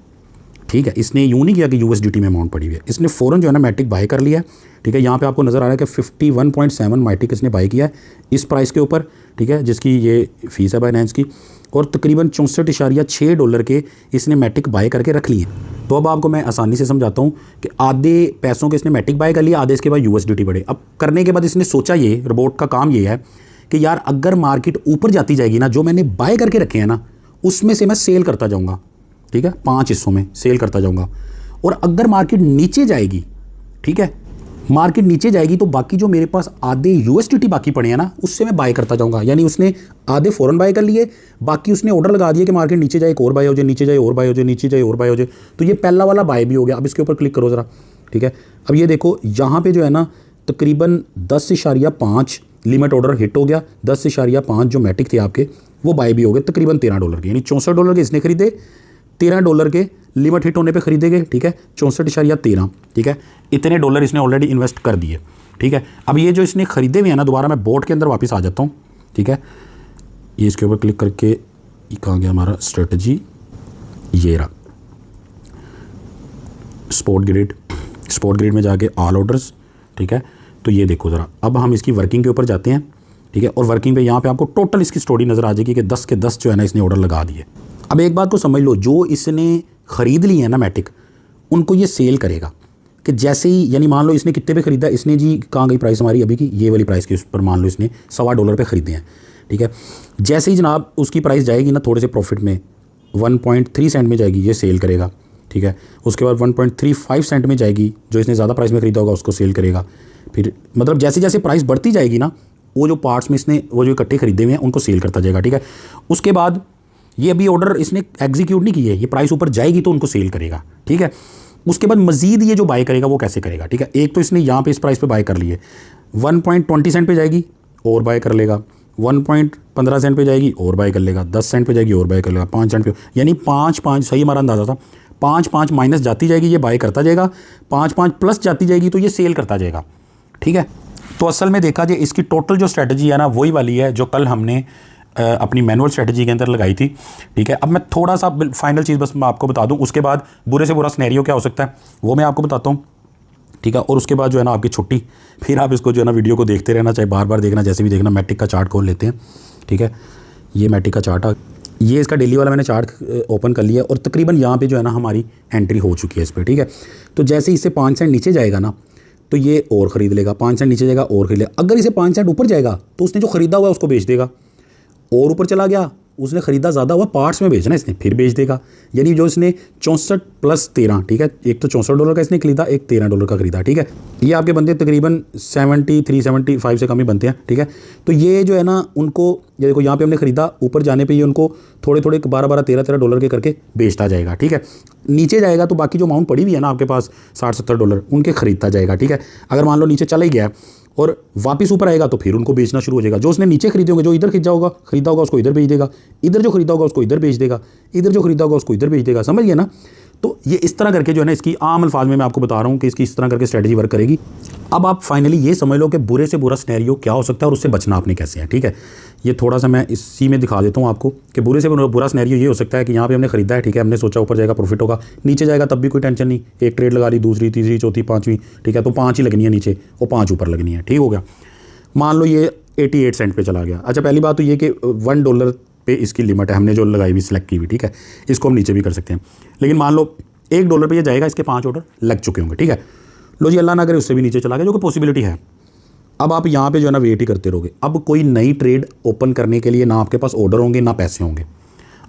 ठीक है। इसने यूँ नहीं किया कि USDT में अमाउंट पड़ी हुई है, इसने फ़ौरन जो है ना मैटिक बाय कर लिया, ठीक है। यहाँ पे आपको नज़र आ रहा है कि 51.7 मैटिक इसने बाय किया है इस प्राइस के ऊपर, ठीक है, जिसकी ये फ़ीस है बाइनेंस की, और तकरीबन $64.6 के इसने मैटिक बाय करके रख लिए। तो अब आपको मैं आसानी से समझाता हूँ कि आधे पैसों के इसने मैटिक बाय कर लिया, आधे इसके बाद USDT बढ़े। अब करने के बाद इसने सोचा, ये रोबोट का काम ये है कि यार अगर मार्केट ऊपर जाती जाएगी ना, जो मैंने बाय करके रखे हैं ना उसमें से मैं सेल करता जाऊँगा, ठीक है, 5 हिस्सों में सेल करता जाऊँगा। और अगर मार्केट नीचे जाएगी, ठीक है, मार्केट नीचे जाएगी तो बाकी जो मेरे पास आधे USDT बाकी पड़े हैं ना, उससे मैं बाय करता जाऊँगा। यानी उसने आधे फ़ौरन बाय कर लिए, बाकी उसने ऑर्डर लगा दिया कि मार्केट नीचे जाए एक और बाय हो जाए, नीचे जाए और बाय हो जाए, नीचे जाए और बाय हो जाए। तो ये पहला वाला बाय भी हो गया। अब इसके ऊपर क्लिक करो ज़रा, ठीक है। अब ये देखो यहाँ पर जो है ना तकरीबन 10.5 लिमिट ऑर्डर हिट हो गया, 10.5 जो मैटिक थे आपके वो बाय भी हो गए तकरीबन $13 के, यानी $64 के इसने खरीदे, $13 के लिमिट हिट होने पे खरीदे गए, ठीक है, 64.13, ठीक है, इतने डॉलर इसने ऑलरेडी इन्वेस्ट कर दिए, ठीक है। अब ये जो इसने खरीदे हुए हैं ना, दोबारा मैं बोर्ड के अंदर वापस आ जाता हूँ, ठीक है, ये इसके ऊपर क्लिक करके कहाँ गया हमारा स्ट्रेटजी, ये रहा स्पोर्ट ग्रिड में जाके ऑल ऑर्डर्स, ठीक है। तो ये देखो ज़रा, अब हम इसकी वर्किंग के ऊपर जाते हैं, ठीक है, और वर्किंग पे यहाँ पे आपको टोटल इसकी स्टोरी नज़र आ जाएगी कि 10 के 10 जो है ना इसने ऑर्डर लगा दिए। अब एक बात को समझ लो, जो इसने ख़रीद ली है ना मैटिक, उनको ये सेल करेगा कि जैसे ही, यानी मान लो इसने कितने पे ख़रीदा, इसने जी कहाँ गई प्राइस हमारी अभी की, ये वाली प्राइस के उस पर मान लो इसने $1.25 पे ख़रीदे हैं, ठीक है। जैसे ही जनाब उसकी प्राइस जाएगी ना थोड़े से प्रॉफिट में, 1.3 सेंट में जाएगी, ये सेल करेगा, ठीक है। उसके बाद 1.35 सेंट में जाएगी, जो इसने ज़्यादा प्राइस में ख़रीदा होगा उसको सेल करेगा। फिर मतलब जैसे जैसे प्राइस बढ़ती जाएगी ना, वो जो पार्ट्स में इसने वो जो इकट्ठे खरीदे हुए हैं उनको सेल करता जाएगा, ठीक है। उसके बाद ये अभी ऑर्डर इसने एग्जीक्यूट नहीं किए, ये प्राइस ऊपर जाएगी तो उनको सेल करेगा, ठीक है। उसके बाद मजीद ये जो बाय करेगा वो कैसे करेगा, ठीक है। एक तो इसने यहाँ पे इस प्राइस पे बाय कर लिए, 1.20 सेंट पे जाएगी और बाय कर लेगा, 1.15 सेंट पे जाएगी और बाय कर लेगा, 10 सेंट पे जाएगी और बाय कर लेगा, 5 सेंट पे, यानी 5 सही हमारा अंदाज़ा था, 5 माइनस जाती जाएगी ये बाय करता जाएगा, 5 प्लस जाती जाएगी तो ये सेल करता जाएगा, ठीक है। तो असल में देखा जाए इसकी टोटल जो स्ट्रेटजी है ना वही वाली है जो कल हमने अपनी मैनुअल स्ट्रेटजी के अंदर लगाई थी, ठीक है। अब मैं थोड़ा सा फाइनल चीज़ बस मैं आपको बता दूं, उसके बाद बुरे से बुरा सिनेरियो क्या हो सकता है वो मैं आपको बताता हूँ, ठीक है। और उसके बाद जो है ना आपकी छुट्टी, फिर आप इसको जो है ना वीडियो को देखते रहना, चाहे बार बार देखना, जैसे भी देखना। मैटिक का चार्ट खोल लेते हैं, ठीक है, ये मैटिक का चार्ट, ये इसका डेली वाला मैंने चार्ट ओपन कर लिया और तकरीबन यहाँ पे जो है ना हमारी एंट्री हो चुकी है इस पर, ठीक है। तो जैसे इससे 5 सेंट नीचे जाएगा ना तो ये और ख़रीद लेगा, 5 सेंट नीचे जाएगा और ख़रीद लेगा। अगर इसे 5 सेंट ऊपर जाएगा तो उसने जो ख़रीदा हुआ है उसको बेच देगा, और ऊपर चला गया उसने ख़रीदा ज़्यादा हुआ पार्ट्स में बेचना इसने, फिर बेच देगा। यानी जो इसने 64 + 13, ठीक है, एक तो $64 का इसने खरीदा, एक $13 का खरीदा, ठीक है। ये आपके बनते हैं तकरीबन 73-75 से कम ही बनते हैं, ठीक है। तो ये जो है ना उनको, ये देखो यहाँ पे हमने ख़रीदा, ऊपर जाने पे ये उनको थोड़े थोड़े 12-12, $13-13 के करके बेचता जाएगा, ठीक है। नीचे जाएगा तो बाकी जो अमाउंट पड़ी हुई है ना आपके पास $60-70 उनके ख़रीदता जाएगा, ठीक है। अगर मान लो नीचे चला ही गया और वापस ऊपर आएगा तो फिर उनको बेचना शुरू हो जाएगा। जो उसने नीचे खरीदे होंगे, जो इधर खरीदा होगा उसको इधर बेच देगा, इधर जो खरीदा होगा उसको इधर बेच देगा, इधर जो खरीदा होगा उसको इधर बेच देगा, समझ गए ना। तो ये इस तरह करके जो है ना, इसकी आम अल्फाज में मैं आपको बता रहा हूँ कि इसकी इस तरह करके स्ट्रेटजी वर्क करेगी। अब आप फाइनली ये समझ लो कि बुरे से बुरा सिनेरियो क्या हो सकता है और उससे बचना आपने कैसे है, ठीक है। ये थोड़ा सा मैं इसी में दिखा देता हूँ आपको कि बुरे से बुरा सिनेरियो ये हो सकता है कि यहाँ पे हमने खरीदा है, ठीक है, हमने सोचा ऊपर जाएगा प्रॉफिट होगा, नीचे जाएगा तब भी कोई टेंशन नहीं, एक ट्रेड लगा ली, दूसरी, तीसरी, चौथी, पाँचवीं, ठीक है, तो 5 ही लगनी है नीचे और 5 ऊपर लगनी है, ठीक हो गया। मान लो ये 88 सेंट पे चला गया। अच्छा, पहली बात तो ये कि $1 पे इसकी लिमिट है, हमने जो लगाई हुई सिलेक्ट की हुई, ठीक है, इसको हम नीचे भी कर सकते हैं। लेकिन मान लो $1 पे ये जाएगा, इसके 5 ऑर्डर लग चुके होंगे, ठीक है। लो जी, अल्लाह ना करे उससे भी नीचे चला गया, जो कि पॉसिबिलिटी है। अब आप यहाँ पे जो है ना वेट ही करते रहोगे। अब कोई नई ट्रेड ओपन करने के लिए ना आपके पास ऑर्डर होंगे ना पैसे होंगे,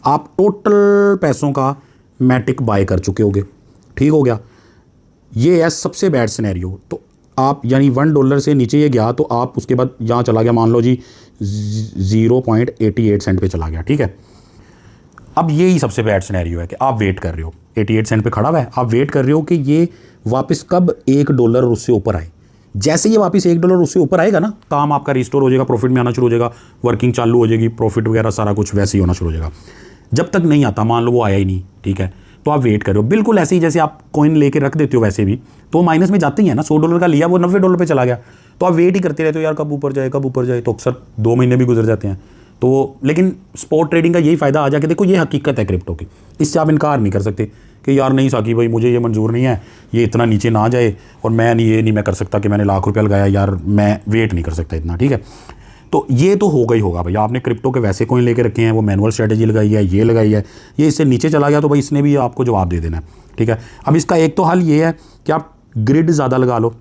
आप टोटल पैसों का मैटिक बाय कर चुके होगे, ठीक हो गया। ये है सबसे बैड सिनेरियो। तो आप यानी $1 से नीचे ये गया तो आप उसके बाद यहाँ चला गया, मान लो जी 0.88 सेंट पे चला गया, ठीक है। अब यही सबसे बैड सिनेरियो है कि आप वेट कर रहे हो, 88 सेंट पे खड़ा हुआ है, आप वेट कर रहे हो कि ये वापस कब $1 उससे ऊपर आए। जैसे ये वापस $1 उससे ऊपर आएगा ना, काम आपका रिस्टोर हो जाएगा, प्रॉफिट में आना शुरू हो जाएगा, वर्किंग चालू हो जाएगी, प्रॉफिट वगैरह सारा कुछ वैसे ही होना शुरू हो जाएगा। जब तक नहीं आता, मान लो वो आया ही नहीं, ठीक है, तो आप वेट कर रहे हो, बिल्कुल ऐसे ही जैसे आप कॉइन लेके रख देते हो वैसे भी, तो वो माइनस में जाते ही है ना। $100 का लिया, वो $90 पे चला गया, तो आप वेट ही करते रहते हो यार कब ऊपर जाए, कब ऊपर जाए। तो अक्सर 2 महीने भी गुजर जाते हैं। तो लेकिन स्पॉट ट्रेडिंग का यही फ़ायदा आ जाए कि देखो ये हकीकत है क्रिप्टो की, इससे आप इनकार नहीं कर सकते कि यार नहीं साकी भाई, मुझे ये मंजूर नहीं है, ये इतना नीचे ना जाए, और मैं नहीं, ये नहीं मैं कर सकता कि मैंने लाख रुपया लगाया यार, मैं वेट नहीं कर सकता इतना, ठीक है। तो ये तो होगा ही होगा भाई। आपने क्रिप्टो के वैसे कॉइन लेके रखे हैं, वो मैनुअल स्ट्रेटजी लगाई है, ये लगाई है, ये इससे नीचे चला गया तो भाई इसने भी आपको जवाब दे देना है, ठीक है। अब इसका एक तो हल ये है कि आप ग्रिड ज़्यादा लगा लो।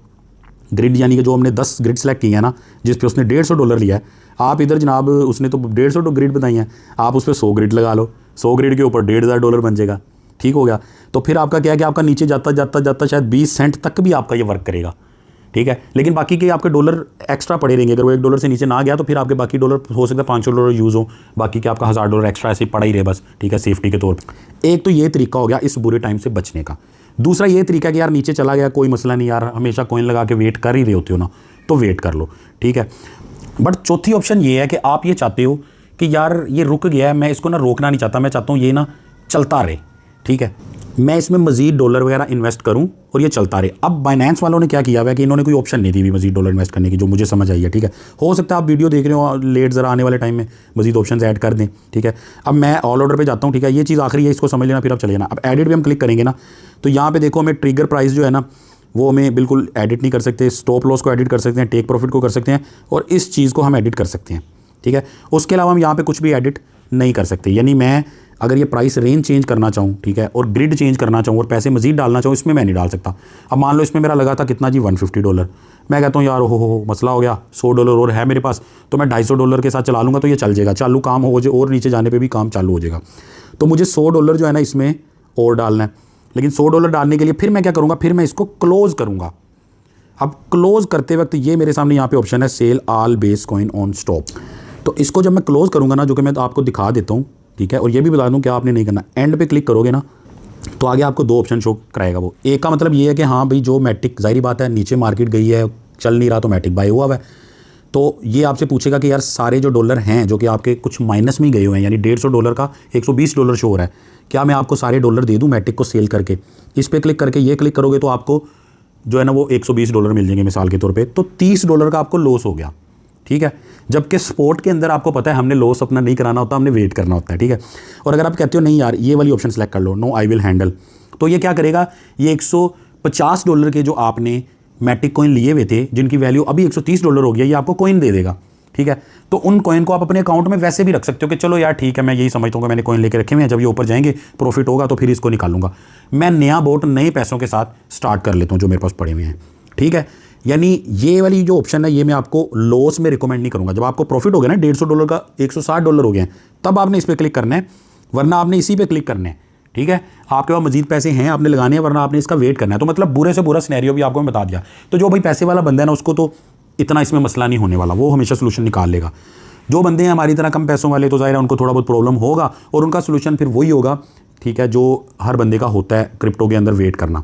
ग्रिड यानी कि जो हमने 10 ग्रिड सेलेक्ट की है ना, जिस पे उसने $150 लिया है, आप इधर जनाब उसने तो 150 ग्रिड बताई हैं, आप उस पर 100 ग्रिड लगा लो, 100 ग्रिड के ऊपर $1,500 बन जाएगा, ठीक हो गया। तो फिर आपका क्या है कि आपका नीचे जाता जाता जाता शायद 20 सेंट तक भी आपका ये वर्क करेगा, ठीक है। लेकिन बाकी के आपके डॉलर एक्स्ट्रा पड़े रहेंगे। अगर वो $1 से नीचे ना गया तो फिर आपके बाकी डॉलर हो सकता है $500 यूज़ हो, बाकी के आपका $1000 एक्स्ट्रा ऐसे पड़ा ही रहे बस, ठीक है, सेफ्टी के तौर पर। एक तो ये तरीका हो गया इस बुरे टाइम से बचने का। दूसरा ये तरीका कि यार नीचे चला गया कोई मसला नहीं यार, हमेशा कॉइन लगा के वेट कर ही रहे होते हो ना, तो वेट कर लो, ठीक है। बट चौथी ऑप्शन ये है कि आप ये चाहते हो कि यार ये रुक गया है, मैं इसको ना रोकना नहीं चाहता, मैं चाहता हूँ ये ना चलता रहे, ठीक है, मैं इसमें मजीद डॉलर वगैरह इन्वेस्ट करूं और ये चलता रहे। अब बाइनेंस वालों ने क्या किया हुआ है कि इन्होंने कोई ऑप्शन नहीं दी हुई मजीद डॉलर इन्वेस्ट करने की, जो मुझे समझ आई है, ठीक है। हो सकता है आप वीडियो देख रहे हो लेट, ज़रा आने वाले टाइम में मजीद ऑप्शन ऐड कर दें, ठीक है। अब मैं ऑल ऑर्डर पे जाता हूँ, ठीक है, ये चीज़ आखिरी है, इसको समझ लेना, फिर आप चले जाना। अब एडिट पे हम क्लिक करेंगे ना, तो यहाँ पे देखो हमें ट्रिगर प्राइस जो है ना वो हमें बिल्कुल एडिट नहीं कर सकते, स्टॉप लॉस को एडिट कर सकते हैं, टेक प्रॉफिट को कर सकते हैं, और इस चीज़ को हम एडिट कर सकते हैं, ठीक है। उसके अलावा हम यहाँ पे कुछ भी एडिट नहीं कर सकते। यानी मैं अगर ये प्राइस रेंज चेंज करना चाहूँ, ठीक है, और ग्रिड चेंज करना चाहूँ और पैसे मजीद डालना चाहूँ, इसमें मैं नहीं डाल सकता। अब मान लो इसमें मेरा लगा था कितना जी, $150, मैं कहता हूँ यार हो मसला हो गया, $100 और है मेरे पास, तो मैं $250 के साथ चला लूँगा, तो ये चल जाएगा, चालू काम हो जाए, और नीचे जाने पर भी काम चालू हो जाएगा। तो मुझे $100 जो है ना इसमें और डालना है, लेकिन $100 डालने के लिए फिर मैं क्या करूँगा, फिर मैं इसको क्लोज़ करूँगा। अब क्लोज़ करते वक्त ये मेरे सामने यहाँ पे ऑप्शन है sell all base coin on stop. तो इसको जब मैं क्लोज़ करूँगा ना, जो कि मैं आपको दिखा देता हूँ, ठीक है, और ये भी बता दूँ क्या आपने नहीं करना, एंड पे क्लिक करोगे ना तो आगे आपको 2 ऑप्शन शो कराएगा। वो एक का मतलब ये है कि हाँ भाई जो मैटिक, जाहिर बात है नीचे मार्केट गई है, चल नहीं रहा, तो मैटिक बाय हुआ है, तो ये आपसे पूछेगा कि यार सारे जो डॉलर हैं जो कि आपके कुछ माइनस में गए हुए हैं, यानी $150 का $120 शो हो रहा है, क्या मैं आपको सारे डॉलर दे दूँ मैटिक को सेल करके। इस पर क्लिक करके ये क्लिक करोगे तो आपको जो है ना वो $120 मिल जाएंगे मिसाल के तौर पे, तो $30 का आपको लॉस हो गया, ठीक है। जबकि स्पोर्ट के अंदर आपको पता है हमने लॉस अपना नहीं कराना होता, हमने वेट करना होता है, ठीक है। और अगर आप कहते हो नहीं यार ये वाली ऑप्शन सेलेक्ट कर लो, नो आई विल हैंडल, तो ये क्या करेगा, ये $150 के जो आपने मैटिक कॉइन लिए हुए थे, जिनकी वैल्यू अभी $130 हो गया, ये आपको कॉइन दे देगा, ठीक है। तो उन कॉइन को आप अपने अकाउंट में वैसे भी रख सकते हो कि चलो यार ठीक है, मैं यही समझता हूँ कि मैंने कॉइन लेके रखे हुए हैं, जब ये ऊपर जाएंगे प्रॉफिट होगा तो फिर इसको निकालूंगा। मैं नया बोट नए पैसों के साथ स्टार्ट कर लेता हूँ जो मेरे पास पड़े हुए हैं, ठीक है। यानी ये वाली जो ऑप्शन है ये मैं आपको लॉस में रिकमेंड नहीं करूँगा। जब आपको प्रॉफिट हो गया ना $150 का $160 हो गए हैं, तब आपने इस पर क्लिक करना है, वरना आपने इसी पे क्लिक करना है, ठीक है। आपके पास मजीद पैसे हैं, आपने लगाने हैं, वरना आपने इसका वेट करना है। तो मतलब बुरे से बुरा सिनेरियो भी आपको मैं बता दिया। तो जो भाई पैसे वाला बंदा है ना, उसको तो इतना इसमें मसला नहीं होने वाला, वो हमेशा सोल्यूशन निकाल लेगा। जो बंदे हैं हमारी तरह कम पैसों वाले, तो ज़ाहिर है उनको थोड़ा बहुत प्रॉब्लम होगा, और उनका सोल्यूशन फिर वही होगा, ठीक है, जो हर बंदे का होता है क्रिप्टो के अंदर, वेट करना।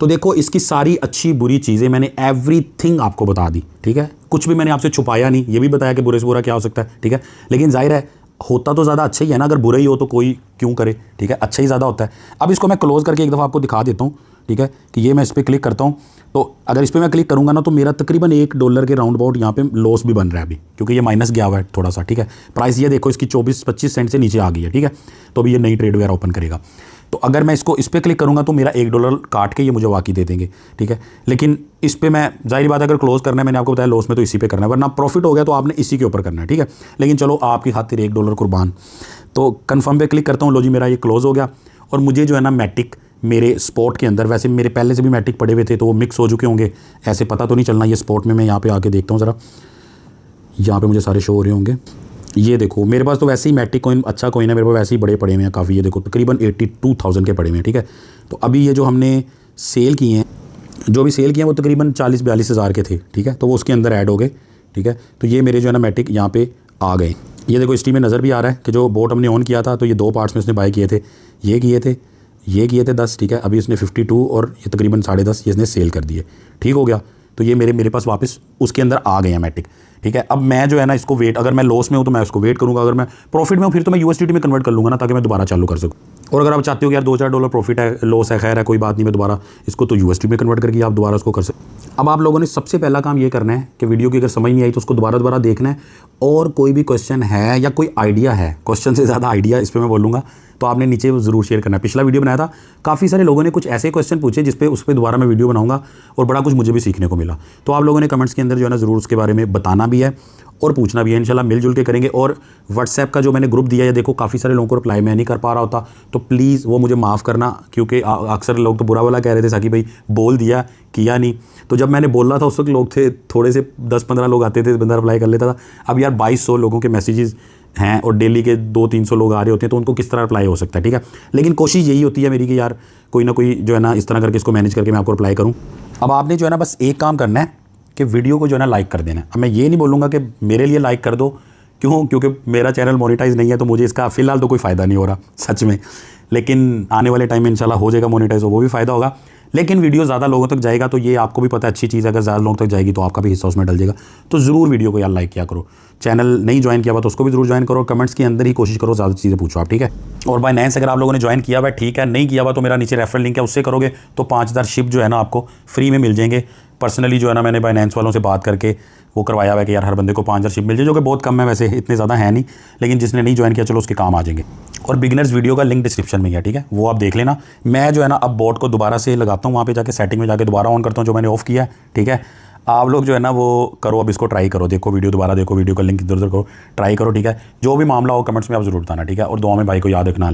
तो देखो इसकी सारी अच्छी बुरी चीज़ें मैंने एवरीथिंग आपको बता दी, ठीक है। कुछ भी मैंने आपसे छुपाया नहीं, ये भी बताया कि बुरे से बुरा क्या हो सकता है, ठीक है। लेकिन जाहिर है होता तो ज़्यादा अच्छा ही है ना, अगर बुरा ही हो तो कोई क्यों करे, ठीक है, अच्छा ही ज़्यादा होता है। अब इसको मैं क्लोज़ करके एक दफ़ा आपको दिखा देता हूँ, ठीक है, कि ये मैं इस पर क्लिक करता हूँ। तो अगर इस पर मैं क्लिक करूँगा ना, तो मेरा तकरीबन $1 के राउंड अबाउट यहाँ पे लॉस भी बन रहा है अभी, क्योंकि ये माइनस गया हुआ है थोड़ा सा, ठीक है। प्राइस ये देखो इसकी 24-25 सेंट से नीचे आ गई है, ठीक है। तो अभी ये नई ट्रेड वगैरह ओपन करेगा। तो अगर मैं इसको इस पर क्लिक करूँगा तो मेरा $1 काट के ये मुझे वाकई दे देंगे, ठीक है। लेकिन इस पर मैं जाहिर बात है अगर क्लोज़ करना है, मैंने आपको बताया लॉस में तो इसी पे करना है, वरना प्रॉफिट हो गया तो आपने इसी के ऊपर करना है, ठीक है। लेकिन चलो आपकी खातिर $1 कुर्बान। तो कन्फर्म पे क्लिक करता हूँ, लो जी मेरा ये क्लोज़ हो गया। और मुझे जो है ना मैटिक मेरे स्पॉट के अंदर, वैसे मेरे पहले से भी मैटिक पड़े हुए थे तो वो मिक्स हो चुके होंगे, ऐसे पता तो नहीं चलना। ये स्पॉट में मैं यहाँ पे आके देखता हूँ ज़रा, यहाँ पे मुझे सारे शो हो रहे होंगे। ये देखो मेरे पास तो वैसे ही मैटिक कॉइन अच्छा कॉइन है, मेरे पास वैसे ही बड़े पड़े हुए हैं काफ़ी। ये देखो तकरीबन 82,000 के पड़े हुए हैं, ठीक है। तो अभी ये जो हमने सेल किए हैं, जो भी सेल किए हैं वो तकरीबन 40-42 हज़ार के थे, ठीक है। तो वो उसके अंदर ऐड हो गए, ठीक है। तो ये मेरे जो है ना मैटिक यहाँ पे आ गए। ये देखो स्टीम में नज़र भी आ रहा है कि जो बोट हमने ऑन किया था तो ये 2 पार्ट्स में उसने बाय किए थे, ये किए थे 10, ठीक है। अभी उसने 52 और ये तकरीबन 10.5 ये इसने सेल कर दिए, ठीक हो गया। तो ये मेरे पास वापस उसके अंदर आ गए हैं मैटिक, ठीक है। अब मैं जो है ना इसको वेट, अगर मैं लॉस में हूँ तो मैं उसको वेट करूँगा, अगर मैं प्रॉफिट में हूँ फिर तो मैं USDT में कन्वर्ट कर लूँगा ना, ताकि मैं दोबारा चालू कर सकूँ। और अगर आप चाहते हो कि यार $2-4 प्रॉफिट है, लॉस है, खैर है कोई बात नहीं, मैं दोबारा इसको तो USDT में कन्वर्ट करके आप दोबारा उसको कर सकते। अब आप लोगों ने सबसे पहला काम ये करना है कि वीडियो की अगर समझ नहीं आई तो उसको दोबारा देखना है, और कोई भी क्वेश्चन है या कोई आइडिया है, क्वेश्चन से ज़्यादा आइडिया इस पर मैं बोलूँगा, तो आपने नीचे ज़रूर शेयर करना है। पिछला वीडियो बनाया था, काफ़ी सारे लोगों ने कुछ ऐसे क्वेश्चन पूछे जिस पे उस पर दोबारा मैं वीडियो बनाऊंगा, और बड़ा कुछ मुझे भी सीखने को मिला। तो आप लोगों ने कमेंट्स के अंदर जो है ना ज़रूर उसके बारे में बताना भी है और पूछना भी है, इंशाल्लाह मिलजुल के करेंगे। और व्हाट्सएप का जो मैंने ग्रुप दिया है, देखो काफ़ी सारे लोगों को रिप्लाई मैं नहीं कर पा रहा होता, तो प्लीज़ वो मुझे माफ़ करना, क्योंकि अक्सर लोग तो बुरा वाला कह रहे थे साकी भाई बोल दिया किया नहीं। तो जब मैंने बोला था उस वक्त लोग थे थोड़े से 10-15 लोग आते थे, बंदा रिप्लाई कर लेता था। अब यार 2200 लोगों के मैसेजेस हैं और डेली के 200-300 लोग आ रहे होते हैं, तो उनको किस तरह रिप्लाई हो सकता है, ठीक है। लेकिन कोशिश यही होती है मेरी कि यार कोई ना कोई जो है ना इस तरह करके इसको मैनेज करके मैं आपको रिप्लाई करूँ। अब आपने जो है ना बस एक काम करना है कि वीडियो को जो है ना लाइक कर देना है। अब मैं ये नहीं बोलूँगा कि मेरे लिए लाइक कर दो, क्योंकि मेरा चैनल मोनेटाइज नहीं है, तो मुझे इसका फ़िलहाल तो कोई फ़ायदा नहीं हो रहा सच में, लेकिन आने वाले टाइम में इंशाल्लाह हो जाएगा मोनेटाइज, वो भी फ़ायदा होगा। लेकिन वीडियो ज़्यादा लोगों तक जाएगा तो ये आपको भी पता है अच्छी चीज़ है, अगर ज़्यादा लोगों तक जाएगी तो आपका भी हिस्सा उसमें डल जाएगा। तो ज़रूर वीडियो को यार लाइक किया करो, चैनल नहीं ज्वाइन किया हुआ तो उसको भी ज़रूर ज्वाइन करो, कमेंट्स के अंदर ही कोशिश करो ज़्यादा चीज़ें पूछो आप, ठीक है। और बाइनेंस अगर आप लोगों ने ज्वाइन किया हुआ है ठीक है, नहीं किया हुआ तो मेरा नीचे रेफरल लिंक है, उससे करोगे तो 5000 शिप जो है ना आपको फ्री में मिल जाएंगे। पर्सनली जो है ना मैंने बाइनेंस वालों से बात करके वो करवाया हुआ है कि यार हर बंदे को 5000 शिप मिल जाए, जो कि बहुत कम है वैसे, इतने ज़्यादा है नहीं, लेकिन जिसने नहीं ज्वाइन किया चलो उसके काम आ जाएंगे। और बिगिनर्स वीडियो का लिंक डिस्क्रिप्शन में है, ठीक है, वो आप देख लेना। मैं जो है ना अब बोट को दोबारा से लगाता हूँ, वहाँ पे जाके सेटिंग में जाके दोबारा ऑन करता हूँ जो मैंने ऑफ किया है, ठीक है। आप लोग जो है ना वो करो, अब इसको ट्राई करो, देखो वीडियो दोबारा देखो, वीडियो का लिंक इधर उधर करो, ट्राई करो, ठीक है। जो भी मामला हो कमेंट्स में आप जरूर बताना, ठीक है। और दुआ में भाई को याद रखना।